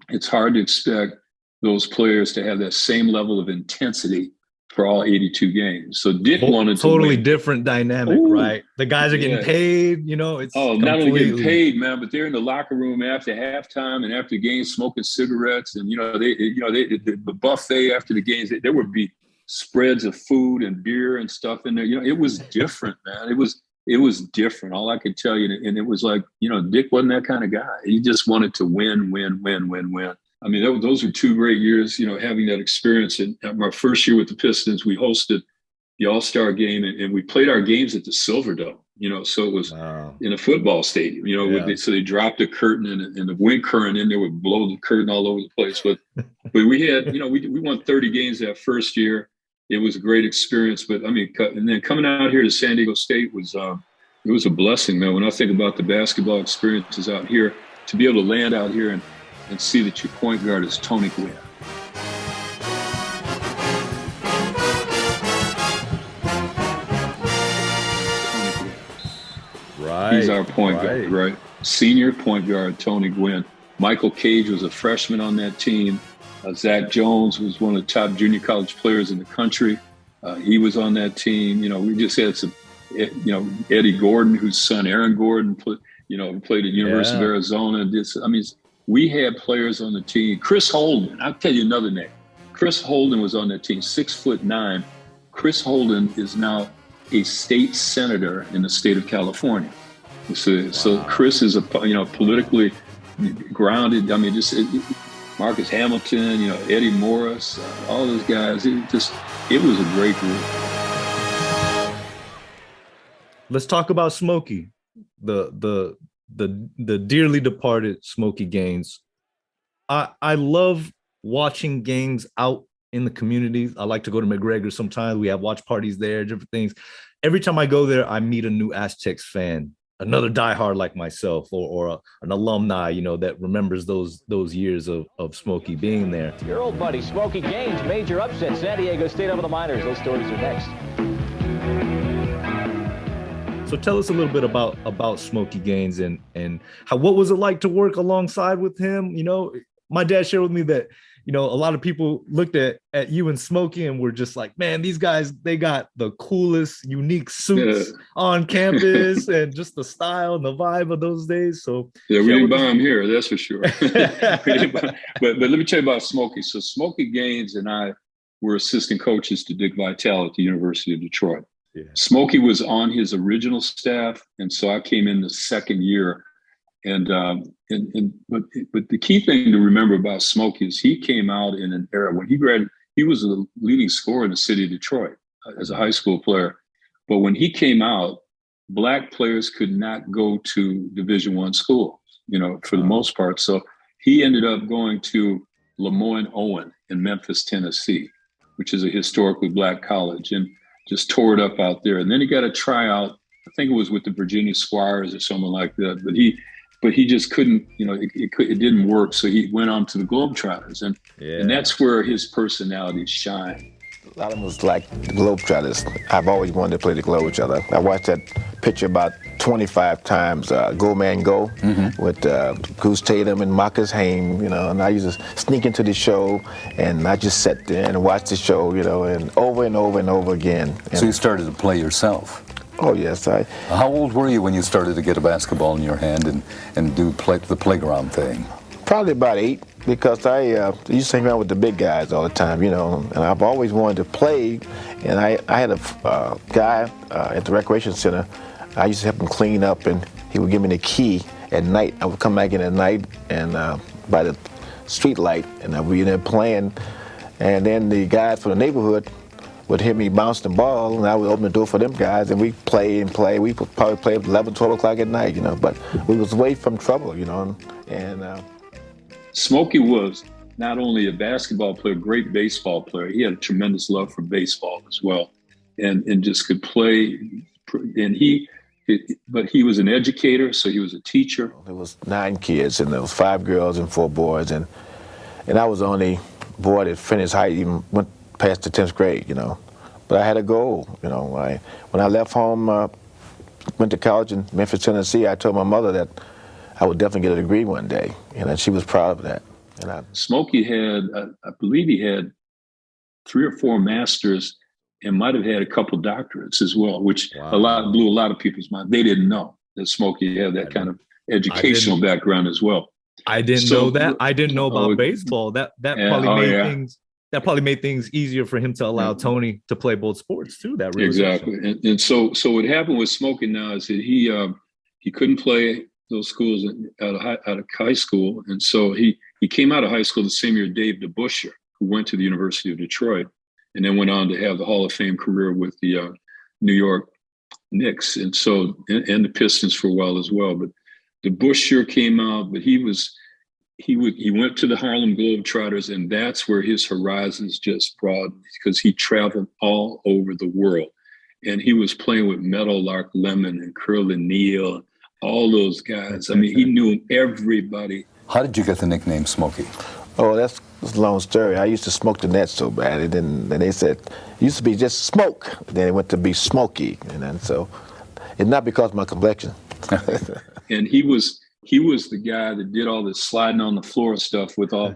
it's hard to expect those players to have that same level of intensity for all 82 games. So Dick wanted totally to different dynamic, right? The guys are getting paid, you know. It's not only getting paid, man, but they're in the locker room after halftime and after games smoking cigarettes, and the buffet after the games. There would be spreads of food and beer and stuff in there. You know, it was different, man. It was different. All I could tell you, and it was like, you know, Dick wasn't that kind of guy. He just wanted to win. I mean, those were 2 great years, you know, having that experience. And my first year with the Pistons, we hosted the All-Star game, and we played our games at the Silverdome, you know, so it was in a football stadium, you know, so they dropped a curtain and the wind current in there would blow the curtain all over the place. But we had, you know, we won 30 games that first year. It was a great experience. But I mean, and then coming out here to San Diego State was, it was a blessing, man. When I think about the basketball experiences out here, to be able to land out here and see that your point guard is Tony Gwynn. Right. He's our point guard, right? Senior point guard, Tony Gwynn. Michael Cage was a freshman on that team. Zach Jones was one of the top junior college players in the country. He was on that team. You know, we just had some, you know, Eddie Gordon, whose son Aaron Gordon played at University of Arizona. We had players on the team. Chris Holden, I'll tell you another name. Chris Holden was on that team, 6'9". Chris Holden is now a state senator in the state of California. So Chris is politically grounded. I mean, Marcus Hamilton, you know, Eddie Morris, all those guys. It was a great group. Let's talk about Smokey, the dearly departed Smokey Gaines. I love watching games out in the communities. I like to go to McGregor sometimes. We have watch parties there, different things. Every time I go there, I meet a new Aztecs fan, another diehard like myself, or an alumni, you know, that remembers those years of Smokey being there. Your old buddy Smokey Gaines, major upset, San Diego State over the Miners. Those stories are next. So tell us a little bit about Smokey Gaines and what was it like to work alongside with him? You know, my dad shared with me that, you know, a lot of people looked at you and Smokey and were just like, man, these guys, they got the coolest, unique suits on campus and just the style and the vibe of those days. So yeah, we didn't buy them here, that's for sure. But let me tell you about Smokey. So Smokey Gaines and I were assistant coaches to Dick Vitale at the University of Detroit. Yeah. Smokey was on his original staff, and so I came in the second year. But the key thing to remember about Smokey is he came out in an era when he graduated. He was the leading scorer in the city of Detroit as a high school player. But when he came out, Black players could not go to Division I schools, you know, for the most part. So he ended up going to Lemoyne Owen in Memphis, Tennessee, which is a historically Black college, and just tore it up out there. And then he got a tryout. I think it was with the Virginia Squires or something like that. But he just couldn't, you know, it didn't work. So he went on to the Globetrotters, and that's where his personality shined. A lot of them was like the Globetrotters. I've always wanted to play the Globetrotters. I watched that picture about 25 times, Go Man Go, with Goose Tatum and Marcus Haim, you know, and I used to sneak into the show, and I just sat there and watched the show, you know, and over and over and over again. And so you started to play yourself? Oh, yes. How old were you when you started to get a basketball in your hand and do the playground thing? Probably about 8, because I used to hang around with the big guys all the time, you know, and I've always wanted to play. And I had a guy at the recreation center. I used to help him clean up, and he would give me the key at night. I would come back in at night and by the street light, and I'd be in there playing. And then the guys from the neighborhood would hear me bounce the ball, and I would open the door for them guys, and we play and play. We would probably play at 11, 12 o'clock at night, you know, but we was away from trouble, you know. And Smokey was not only a basketball player, great baseball player. He had a tremendous love for baseball as well, and just could play. And but he was an educator, so he was a teacher. There was 9 kids, and there was 5 girls and 4 boys, and I was the only boy that finished high, even went past the 10th grade, you know. But I had a goal, you know. When I left home, went to college in Memphis, Tennessee, I told my mother that I would definitely get a degree one day, and she was proud of that. And Smokey had, I believe he had 3 or 4 masters and might have had a couple doctorates as well, which blew a lot of people's mind. They didn't know that Smokey had that kind of educational background as well. I didn't know that. I didn't know about baseball. That probably made things easier for him to allow Tony to play both sports too. That exactly. And so what happened with Smokey now is that he couldn't play those schools out of high school, and so he came out of high school the same year Dave DeBusschere, who went to the University of Detroit, and then went on to have the Hall of Fame career with the New York Knicks, and the Pistons for a while as well. But DeBusschere came out, but he went to the Harlem Globetrotters, and that's where his horizons just broadened, because he traveled all over the world, and he was playing with Meadowlark Lemon and Curly Neal, all those guys. I mean, he knew everybody. How did you get the nickname Smokey? Oh, that's a long story. I used to smoke the net so bad, and then they said it used to be just smoke. Then it went to be Smokey, and then so it's not because of my complexion. And he was the guy that did all this sliding on the floor stuff with all,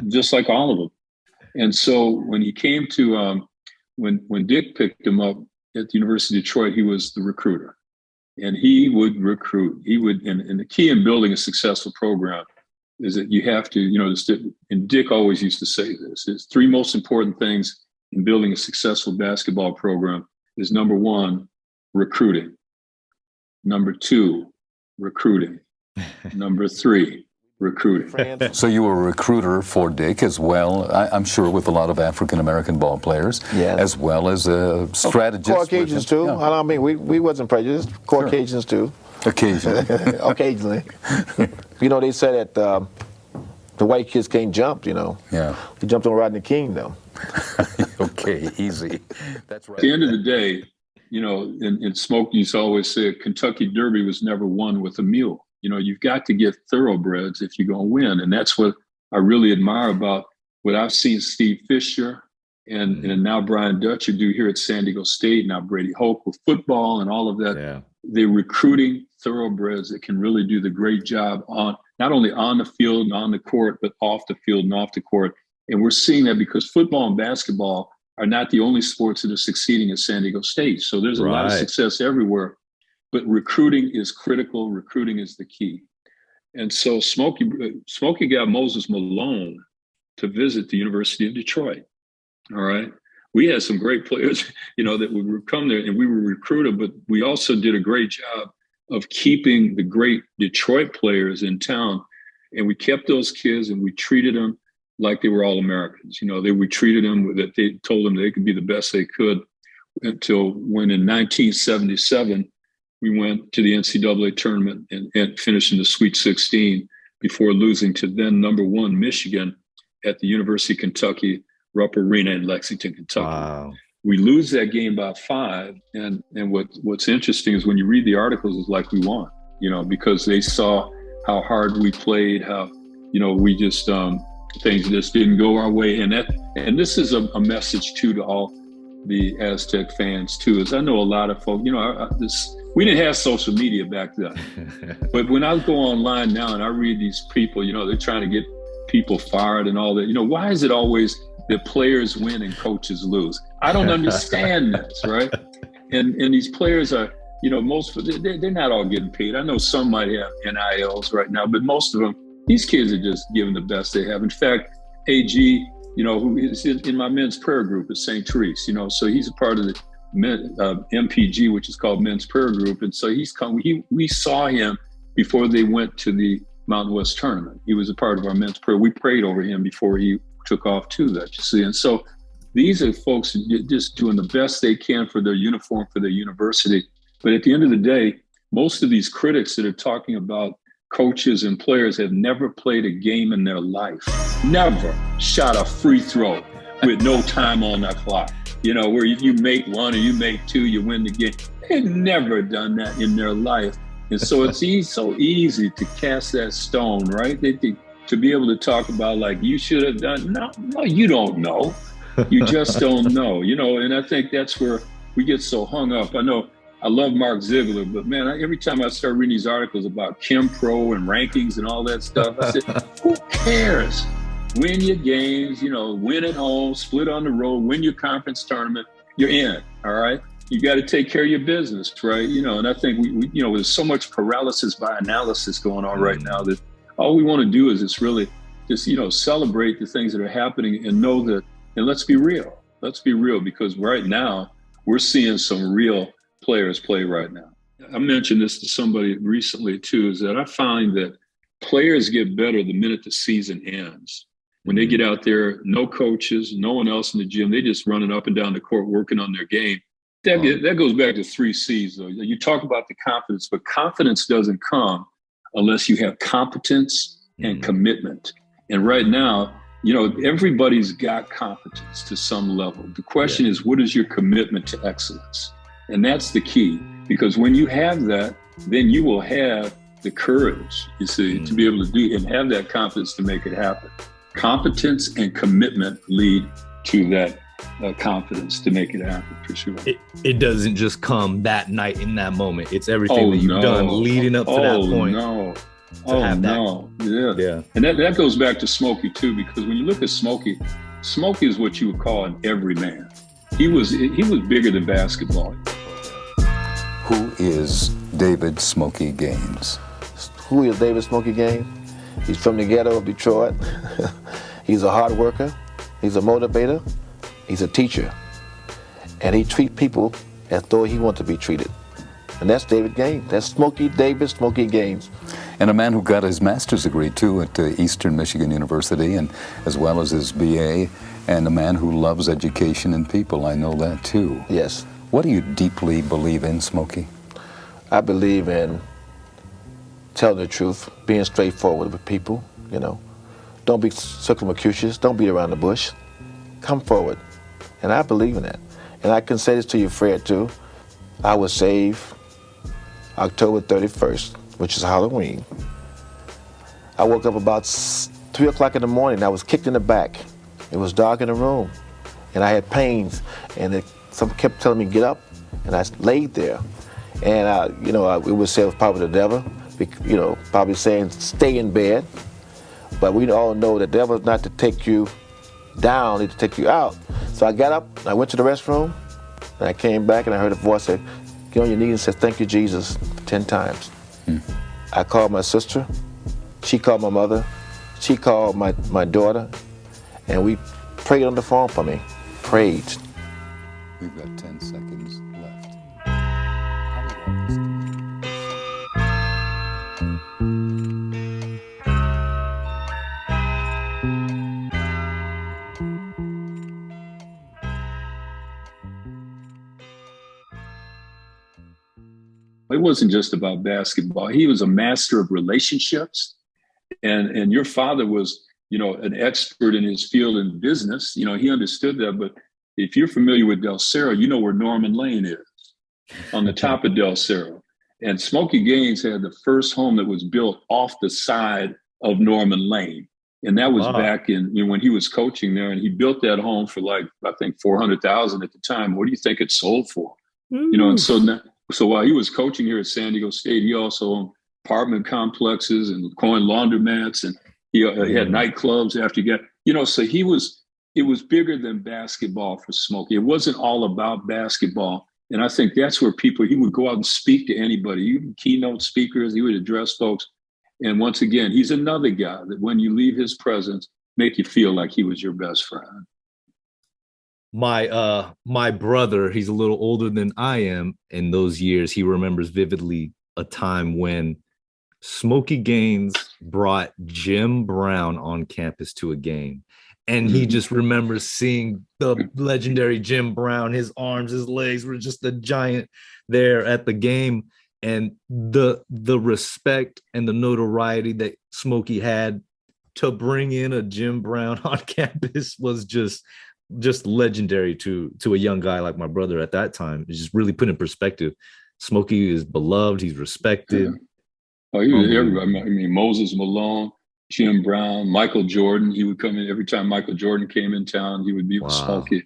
just like all of them. And so when he came to, when Dick picked him up at the University of Detroit, he was the recruiter, and he would recruit. And the key in building a successful program is that you have to, and Dick always used to say this, is 3 most important things in building a successful basketball program is, number 1, recruiting. Number 2, recruiting. Number 3, recruiting. So you were a recruiter for Dick as well, I'm sure, with a lot of African-American ball players, as well as a strategist. Caucasians too. Yeah. I mean, we wasn't prejudiced. Caucasians too. Occasionally. Occasionally. You know, they said that the white kids can't jump, you know. Yeah. He jumped on Rodney King, though. Okay, easy. That's right. At the end of the day, and Smokey used to always say, Kentucky Derby was never won with a mule. You've got to get thoroughbreds if you're going to win. And that's what I really admire about what I've seen Steve Fisher and now Brian Dutcher do here at San Diego State, now Brady Hoke with football and all of that. Yeah. They're recruiting thoroughbreds that can really do the great job on not only on the field and on the court, but off the field and off the court. And we're seeing that because football and basketball are not the only sports that are succeeding at San Diego State. So there's a lot of success everywhere, but recruiting is critical. Recruiting is the key. And so Smokey got Moses Malone to visit the University of Detroit. All right. We had some great players, that would come there, and we were recruited, but we also did a great job of keeping the great Detroit players in town. And we kept those kids and we treated them like they were all Americans. We treated them that they told them they could be the best they could, until when in 1977, we went to the NCAA tournament and finished in the Sweet 16 before losing to then number 1 Michigan at the University of Kentucky Rupp Arena in Lexington, Kentucky. Wow. We lose that game by 5. And what's interesting is when you read the articles, it's like we won, because they saw how hard we played, how, we just, things just didn't go our way. And this is a message too to all the Aztec fans too, is I know a lot of folks, we didn't have social media back then, but when I go online now and I read these people, they're trying to get people fired and all that, why is it always that players win and coaches lose? I don't understand this, right? And these players are, they're not all getting paid. I know some might have NILs right now, but most of them, these kids are just giving the best they have. In fact, AG, who is in my men's prayer group at St. Therese, so he's a part of the MPG, which is called Men's Prayer Group. And so he's come, we saw him before they went to the Mountain West tournament. He was a part of our men's prayer. We prayed over him before he took off to that, you see. And so these are folks just doing the best they can for their uniform, for their university. But at the end of the day, most of these critics that are talking about coaches and players have never played a game in their life, never shot a free throw with no time on the clock, where you make 1 or you make 2, you win the game. They've never done that in their life. And so it's so easy to cast that stone, right? To be able to talk about like, you should have done, no, you don't know. You just don't know, and I think that's where we get so hung up. I know I love Mark Ziegler, but man, every time I start reading these articles about Kim Pro and rankings and all that stuff, I said, who cares? Win your games, win at home, split on the road, win your conference tournament, you're in, all right? You got to take care of your business, right? And I think we there's so much paralysis by analysis going on right now that all we want to do is just celebrate the things that are happening and know that, and let's be real. Let's be real, because right now we're seeing some real players play right now. I mentioned this to somebody recently too, is that I find that players get better the minute the season ends. When they get out there, no coaches, no one else in the gym, they just running up and down the court working on their game. That goes back to 3 C's though. You talk about the confidence, but confidence doesn't come unless you have competence and commitment. And right now, everybody's got competence to some level. The question is, what is your commitment to excellence? And that's the key, because when you have that, then you will have the courage, you see, to be able to do and have that confidence to make it happen. Competence and commitment lead to that confidence to make it happen, for sure. It doesn't just come that night in that moment. It's everything that you've done leading up to that point. Yeah. And that goes back to Smokey too, because when you look at Smokey is what you would call an everyman. He was bigger than basketball. Who is David Smokey Gaines? Who is David Smokey Gaines? He's from the ghetto of Detroit. He's a hard worker. He's a motivator. He's a teacher. And he treats people as though he wants to be treated. And that's David Gaines. That's David Smokey Gaines. And a man who got his master's degree too at Eastern Michigan University, and as well as his BA, and a man who loves education and people. I know that too. Yes. What do you deeply believe in, Smokey? I believe in telling the truth, being straightforward with people, Don't be circumlocucious, don't beat around the bush. Come forward. And I believe in that. And I can say this to you, Fred, too. I was saved October 31st, which is Halloween. I woke up about 3 o'clock in the morning. I was kicked in the back. It was dark in the room. And I had pains. And someone kept telling me, get up. And I laid there. And, we would say it was probably the devil, probably saying, stay in bed. But we all know the devil is not to take you down, need to take you out. So I got up, I went to the restroom, and I came back and I heard a voice say, get on your knees and say, thank you, Jesus, 10 times. I called my sister, she called my mother, she called my daughter, and we prayed on the phone for me, prayed. We've got 10 seconds left. It wasn't just about basketball. He was a master of relationships. And your father was, an expert in his field in business. He understood that. But if you're familiar with Del Cerro, you know where Norman Lane is, on the top of Del Cerro. And Smokey Gaines had the first home that was built off the side of Norman Lane. And that was back in, when he was coaching there. And he built that home for I think $400,000 at the time. What do you think it sold for? And so while he was coaching here at San Diego State, he also owned apartment complexes and coin laundromats, and he had nightclubs after he got, so it was bigger than basketball for Smokey. It wasn't all about basketball. And I think that's where he would go out and speak to anybody, even keynote speakers, he would address folks. And once again, he's another guy that when you leave his presence, make you feel like he was your best friend. My brother, he's a little older than I am. In those years, he remembers vividly a time when Smokey Gaines brought Jim Brown on campus to a game. And he just remembers seeing the legendary Jim Brown. His arms, his legs were just a giant there at the game. And the respect and the notoriety that Smokey had to bring in a Jim Brown on campus was just legendary to a young guy like my brother at that time. It's just really put in perspective. Smokey is beloved. He's respected. Oh, he was everybody. I mean, Moses Malone, Jim Brown, Michael Jordan. He would come in every time Michael Jordan came in town. He would be with Smokey.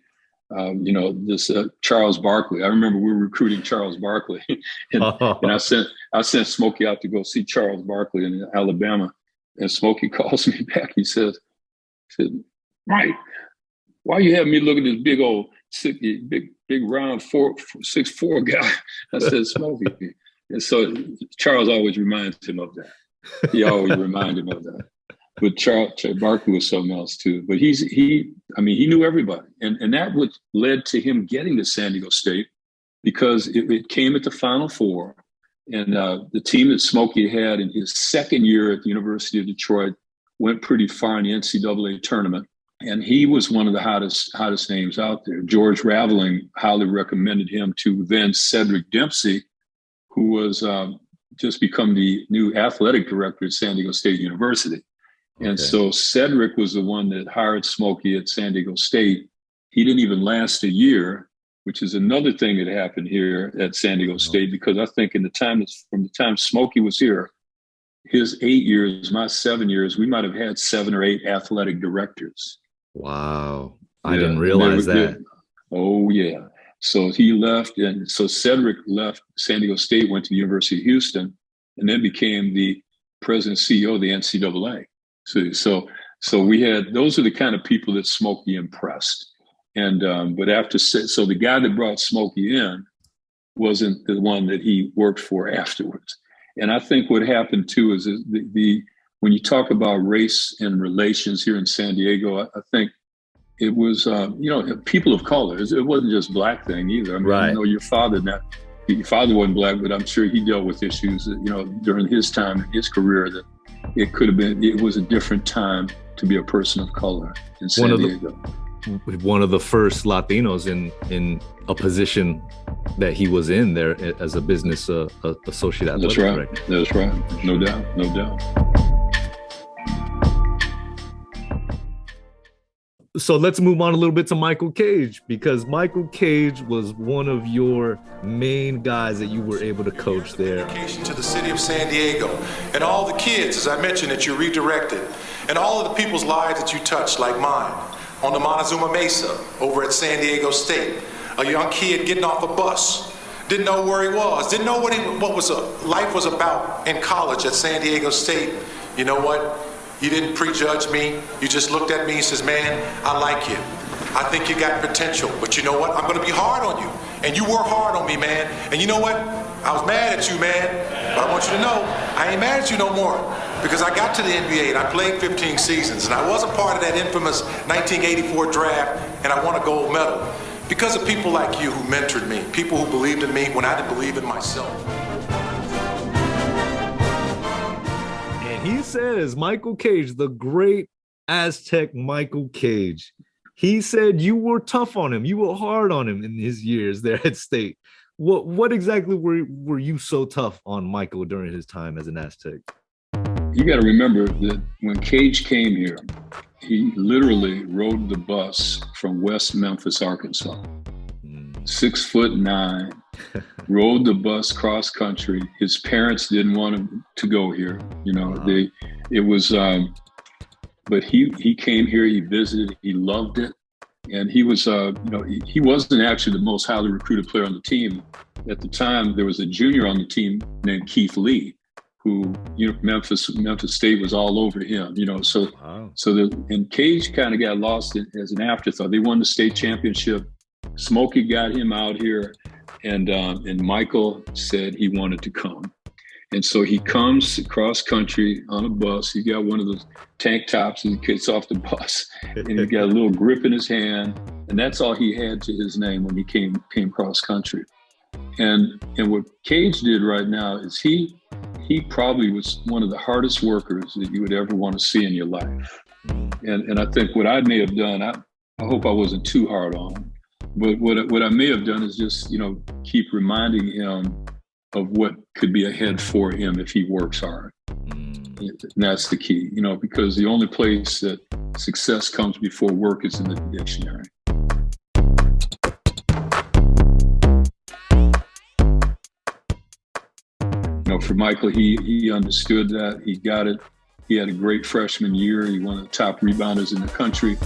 Charles Barkley. I remember we were recruiting Charles Barkley, and I sent Smokey out to go see Charles Barkley in Alabama. And Smokey calls me back. He said, Mike, why you have me look at this big old, big round 6'4" guy? I said, Smokey. And so Charles always reminds him of that. He always reminded him of that. But Charles Barkley was something else too. But he knew everybody. And that led to him getting to San Diego State because it came at the Final Four. And the team that Smokey had in his second year at the University of Detroit went pretty far in the NCAA tournament. And he was one of the hottest names out there. George Raveling highly recommended him to then Cedric Dempsey, who was just become the new athletic director at San Diego State University. And so Cedric was the one that hired Smokey at San Diego State. He didn't even last a year, which is another thing that happened here at San Diego State, because I think from the time Smokey was here, his 8 years, my 7 years, we might have had 7 or 8 athletic directors. Wow. I didn't realize that. Oh, yeah. So he left, and so Cedric left San Diego State, went to the University of Houston, and then became the president and CEO of the NCAA. So we had, those are the kind of people that Smokey impressed. And but so the guy that brought Smokey in wasn't the one that he worked for afterwards. And I think what happened too is when you talk about race and relations here in San Diego, I think it was people of color. It wasn't just black thing either. I mean, I know your father wasn't black, but I'm sure he dealt with issues during his time in his career that it was a different time to be a person of color in San Diego. One of the first Latinos in a position that he was in there as a business associate athletic director. That's right. No doubt. So let's move on a little bit to Michael Cage, because Michael Cage was one of your main guys that you were able to coach there. To the city of San Diego and all the kids, as I mentioned, that you redirected, and all of the people's lives that you touched, like mine, on the Montezuma Mesa over at San Diego State. A young kid getting off a bus, didn't know where he was, didn't know what life was about in college at San Diego State. You know what? You didn't prejudge me. You just looked at me and says, man, I like you. I think you got potential, but you know what? I'm going to be hard on you. And you were hard on me, man. And you know what? I was mad at you, man. But I want you to know, I ain't mad at you no more. Because I got to the NBA and I played 15 seasons and I wasn't part of that infamous 1984 draft and I won a gold medal. Because of people like you who mentored me, people who believed in me when I didn't believe in myself. And he says, Michael Cage, the great Aztec Michael Cage, he said you were tough on him. You were hard on him in his years there at State. What exactly were you so tough on Michael during his time as an Aztec? You got to remember that when Cage came here, he literally rode the bus from West Memphis, Arkansas. 6'9", rode the bus cross country. His parents didn't want him to go here. You know, but he came here, he visited, he loved it. And he was, he wasn't actually the most highly recruited player on the team. At the time, there was a junior on the team named Keith Lee, who, Memphis State was all over him, and Cage kind of got lost as an afterthought. They won the state championship. Smokey got him out here, and Michael said he wanted to come. And so he comes cross country on a bus. He got one of those tank tops and he gets off the bus and he got a little grip in his hand. And that's all he had to his name when he came cross country. And what Cage did right now is he probably was one of the hardest workers that you would ever want to see in your life. And I think what I may have done, I hope I wasn't too hard on him, but what I may have done is just, keep reminding him of what could be ahead for him if he works hard. And that's the key, because the only place that success comes before work is in the dictionary. For Michael, he understood that. He got it. He had a great freshman year. He one of the top rebounders in the country.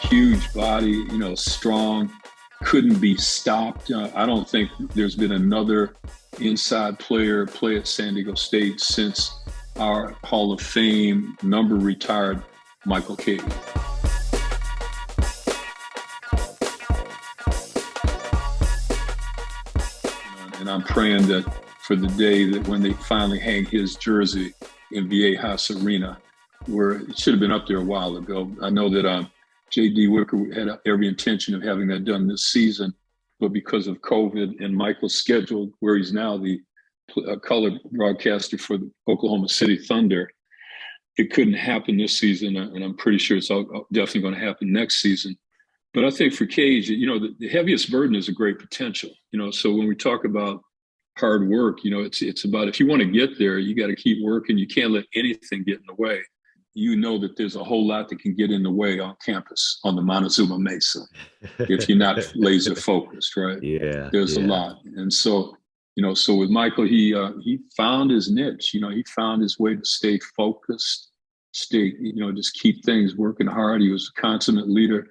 Huge body, strong, couldn't be stopped. I don't think there's been another inside player play at San Diego State since our Hall of Fame number retired Michael Cage. And I'm praying that for the day that when they finally hang his jersey in Viejas Arena, where it should have been up there a while ago. I know that J.D. Wicker had every intention of having that done this season, but because of COVID and Michael's schedule, where he's now the color broadcaster for the Oklahoma City Thunder, it couldn't happen this season, and I'm pretty sure it's definitely going to happen next season. But I think for Cage, the heaviest burden is a great potential. So when we talk about hard work, it's about if you want to get there, you got to keep working. You can't let anything get in the way. That there's a whole lot that can get in the way on campus on the Montezuma Mesa if you're not laser focused, right? Yeah. There's a lot. And so, so with Michael, he found his niche. He found his way to stay focused, just keep things working hard. He was a consummate leader.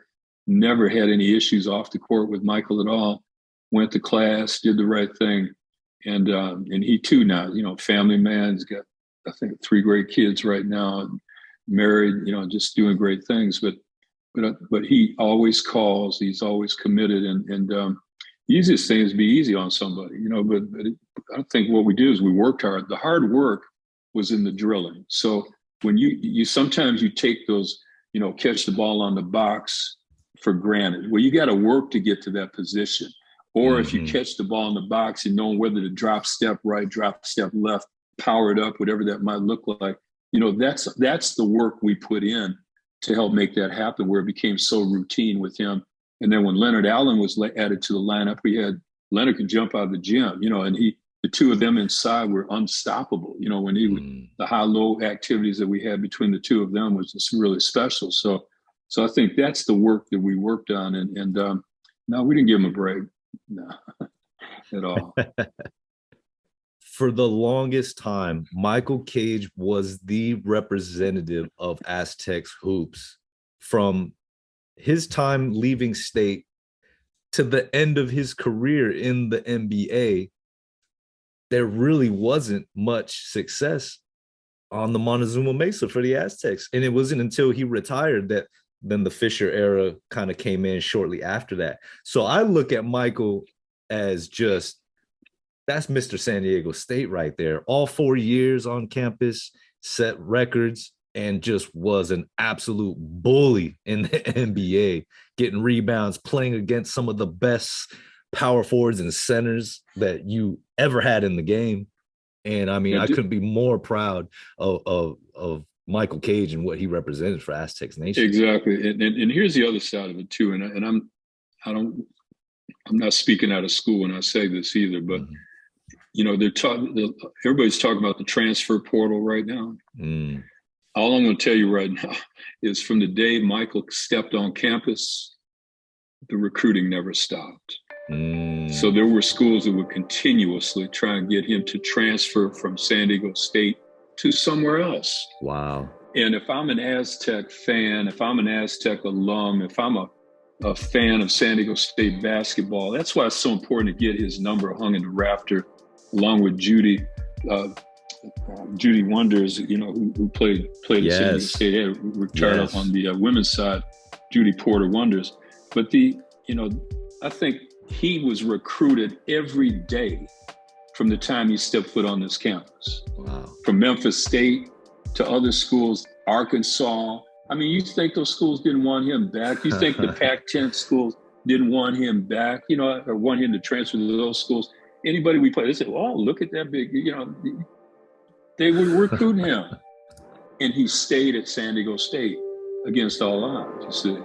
Never had any issues off the court with Michael at all. Went to class, did the right thing. And he too now, family man. He's got, I think, 3 great kids right now. Married, just doing great things, but he always calls. He's always committed, and the easiest thing is be easy on somebody, But I think what we do is we worked hard. The hard work was in the drilling. So when you sometimes you take those, catch the ball on the box for granted. Well, you got to work to get to that position. Or if you catch the ball in the box and knowing whether to drop step right, drop step left, power it up, whatever that might look like. That's the work we put in to help make that happen, where it became so routine with him. And then when Leonard Allen was added to the lineup, we had Leonard could jump out of the gym, and the two of them inside were unstoppable. When the high-low activities that we had between the two of them was just really special. So I think that's the work that we worked on. And no, we didn't give him a break, no, at all. For the longest time, Michael Cage was the representative of Aztecs hoops from his time leaving State to the end of his career in the NBA. there really wasn't much success on the Montezuma Mesa for the Aztecs. And it wasn't until he retired that then the Fisher era kind of came in shortly after that. So I look at Michael as just, that's Mr. San Diego State right there. All 4 years on campus, set records, and just was an absolute bully in the NBA, getting rebounds, playing against some of the best power forwards and centers that you ever had in the game. And I mean, I couldn't be more proud of Michael Cage and what he represented for Aztecs Nation. Exactly. And here's the other side of it too. And I'm not speaking out of school when I say this either, but you know, everybody's talking about the transfer portal right now. All I'm going to tell you right now is from the day Michael stepped on campus, the recruiting never stopped. So there were schools that would continuously try and get him to transfer from San Diego State to somewhere else. Wow. And if I'm an Aztec fan, if I'm an Aztec alum, if I'm a fan of San Diego State basketball, that's why it's so important to get his number hung in the rafter, along with Judy Wonders, you know, who played at San Diego State, had retired on the women's side, Judy Porter Wonders. But I think he was recruited every day from the time he stepped foot on this campus. Wow. From Memphis State to other schools, Arkansas. I mean, you think those schools didn't want him back? You think the Pac-10 schools didn't want him back, you know, or want him to transfer to those schools? Anybody we play, they said, oh, look at that big, you know, they would recruit him. And he stayed at San Diego State against all odds, you see.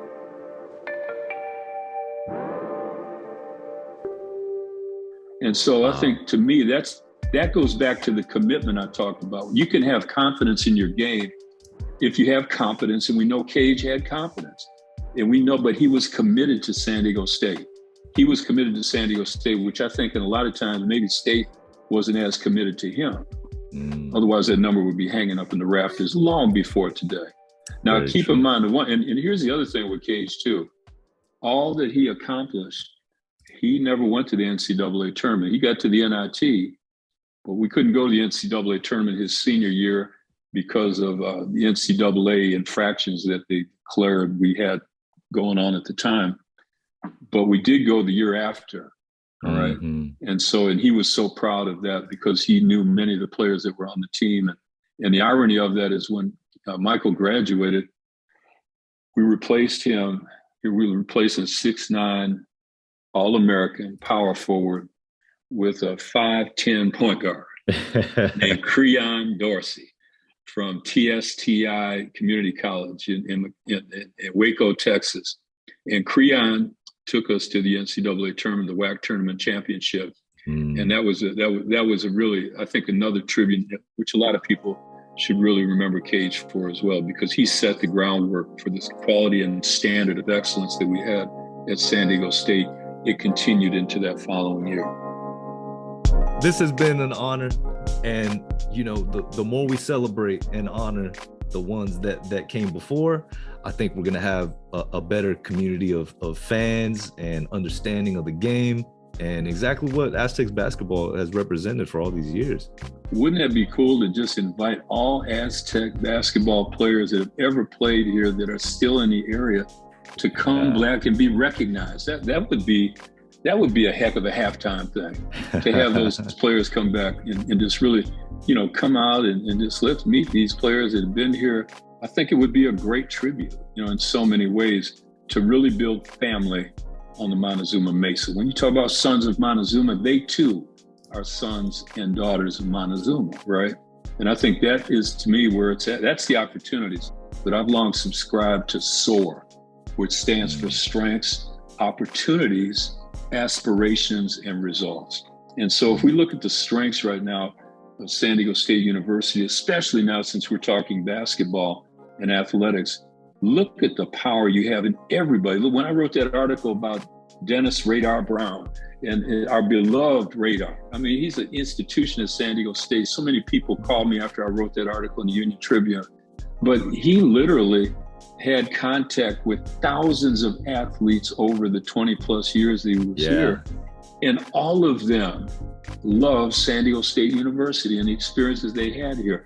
And so I think, to me, that goes back to the commitment I talked about. You can have confidence in your game if you have confidence, and we know Cage had confidence. And we know, but he was committed to San Diego State. He was committed to San Diego State, which I think in a lot of times maybe State wasn't as committed to him. Otherwise, that number would be hanging up in the rafters long before today. Now, Very keep true. in mind, and here's the other thing with Cage too. All that he accomplished, he never went to the NCAA tournament. He got to the NIT, but we couldn't go to the NCAA tournament his senior year because of the NCAA infractions that they declared we had going on at the time. But we did go the year after, all right? And he was so proud of that because he knew many of the players that were on the team. And the irony of that is when Michael graduated, we replaced him. We replaced a 6'9", All-American power forward with a 5'10" point guard named Creon Dorsey from TSTI Community College in Waco, Texas. And Creon took us to the NCAA tournament, the WAC tournament championship. And that was a really, I think, another tribute, which a lot of people should really remember Cage for as well, because he set the groundwork for this quality and standard of excellence that we had at San Diego State. It continued into that following year. This has been an honor. And, you know, the more we celebrate and honor the ones that came before, I think we're going to have a better community of fans and understanding of the game and exactly what Aztecs basketball has represented for all these years. Wouldn't that be cool to just invite all Aztec basketball players that have ever played here that are still in the area to come back and be recognized? That would be a heck of a halftime thing, to have those players come back and just really, you know, come out and just let's meet these players that have been here. I think it would be a great tribute, you know, in so many ways, to really build family on the Montezuma Mesa. When you talk about Sons of Montezuma, they too are sons and daughters of Montezuma, right? And I think that is, to me, where it's at. That's the opportunities that I've long subscribed to SOAR, which stands for strengths, opportunities, aspirations, and results. And so if we look at the strengths right now of San Diego State University, especially now since we're talking basketball and athletics, look at the power you have in everybody. When I wrote that article about Dennis Radar Brown and our beloved Radar, I mean, he's an institution at San Diego State. So many people called me after I wrote that article in the Union Tribune, but he literally had contact with thousands of athletes over the 20 plus years that he was here. And all of them love San Diego State University and the experiences they had here.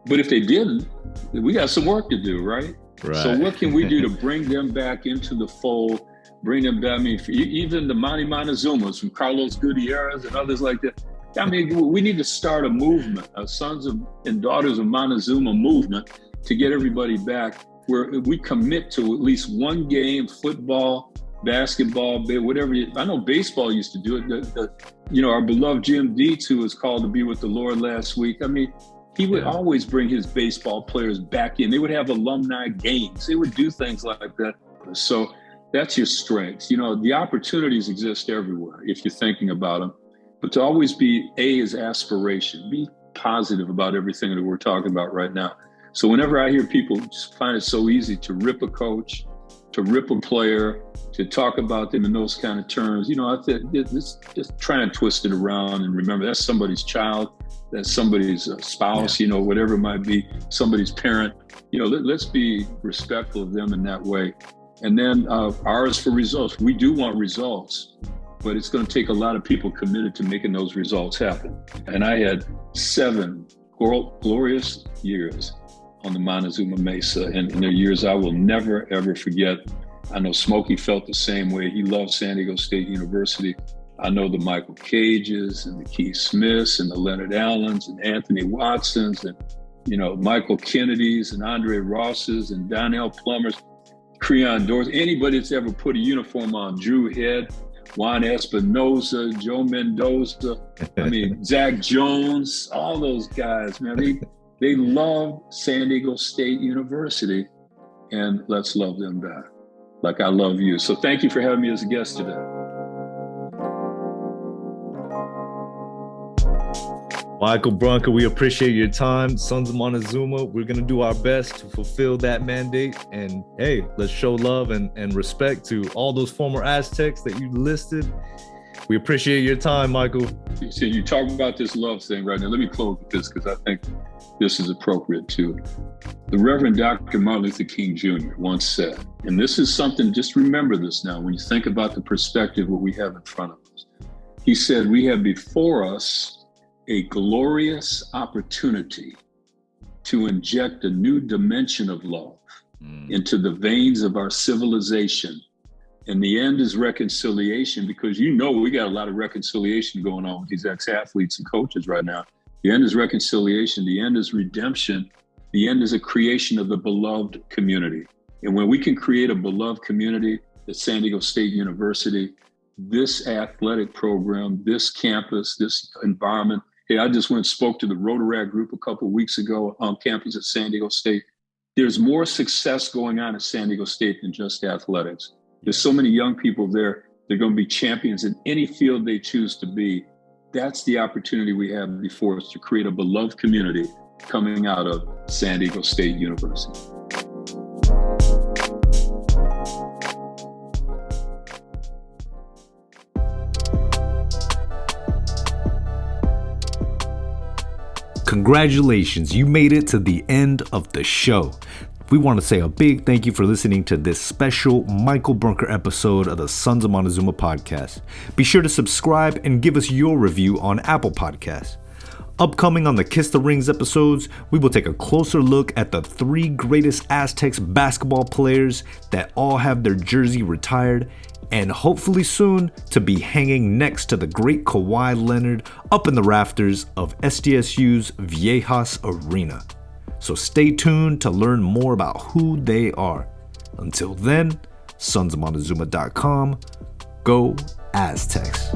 But if they didn't, we got some work to do, right? So what can we do to bring them back into the fold, bring them back? I mean, even the Montezumas from Carlos Gutierrez and others like that. I mean, we need to start a movement, a Sons of and Daughters of Montezuma movement, to get everybody back where we commit to at least one game, football, basketball, whatever. I know baseball used to do it. Our beloved Jim Dietz, who was called to be with the Lord last week. I mean, he would always bring his baseball players back in. They would have alumni games. They would do things like that. So that's your strengths. The opportunities exist everywhere if you're thinking about them. But to always be, is aspiration. Be positive about everything that we're talking about right now. So whenever I hear people just find it so easy to rip a coach, to rip a player, to talk about them in those kind of terms, I think just try and twist it around and remember that's somebody's child, that's somebody's spouse, whatever it might be, somebody's parent. Let's be respectful of them in that way. And then ours for results. We do want results, but it's going to take a lot of people committed to making those results happen. And I had 7 glorious years on the Montezuma Mesa, and they're years I will never, ever forget. I know Smokey felt the same way. He loved San Diego State University. I know the Michael Cages and the Keith Smiths and the Leonard Allens and Anthony Watsons and, Michael Kennedys and Andre Rosses and Donnell Plumbers, Creon Doors, anybody that's ever put a uniform on, Drew Head, Juan Espinoza, Joe Mendoza, Zach Jones, all those guys, man, they love San Diego State University, and let's love them back like I love you. So thank you for having me as a guest today. Michael Brunker, we appreciate your time. Sons of Montezuma, we're going to do our best to fulfill that mandate. And hey, let's show love and respect to all those former Aztecs that you listed. We appreciate your time, Michael. So you talk about this love thing right now. Let me close with this because I think this is appropriate too. The Reverend Dr. Martin Luther King Jr. once said, and this is something, just remember this now when you think about the perspective what we have in front of us. He said, we have before us a glorious opportunity to inject a new dimension of love into the veins of our civilization. And the end is reconciliation, because we got a lot of reconciliation going on with these ex-athletes and coaches right now. The end is reconciliation. The end is redemption. The end is a creation of the beloved community. And when we can create a beloved community at San Diego State University, this athletic program, this campus, this environment. Hey, I just went and spoke to the Rotaract group a couple of weeks ago on campus at San Diego State. There's more success going on at San Diego State than just athletics. There's so many young people there. They're going to be champions in any field they choose to be. That's the opportunity we have before us to create a beloved community coming out of San Diego State University. Congratulations, you made it to the end of the show. We want to say a big thank you for listening to this special Michael Brunker episode of the Sons of Montezuma Podcast. Be sure to subscribe and give us your review on Apple Podcasts. Upcoming on the Kiss the Rings episodes, we will take a closer look at the 3 greatest Aztecs basketball players that all have their jersey retired, and hopefully soon to be hanging next to the great Kawhi Leonard up in the rafters of SDSU's Viejas Arena. So stay tuned to learn more about who they are. Until then, sonsofmontezuma.com. Go Aztecs.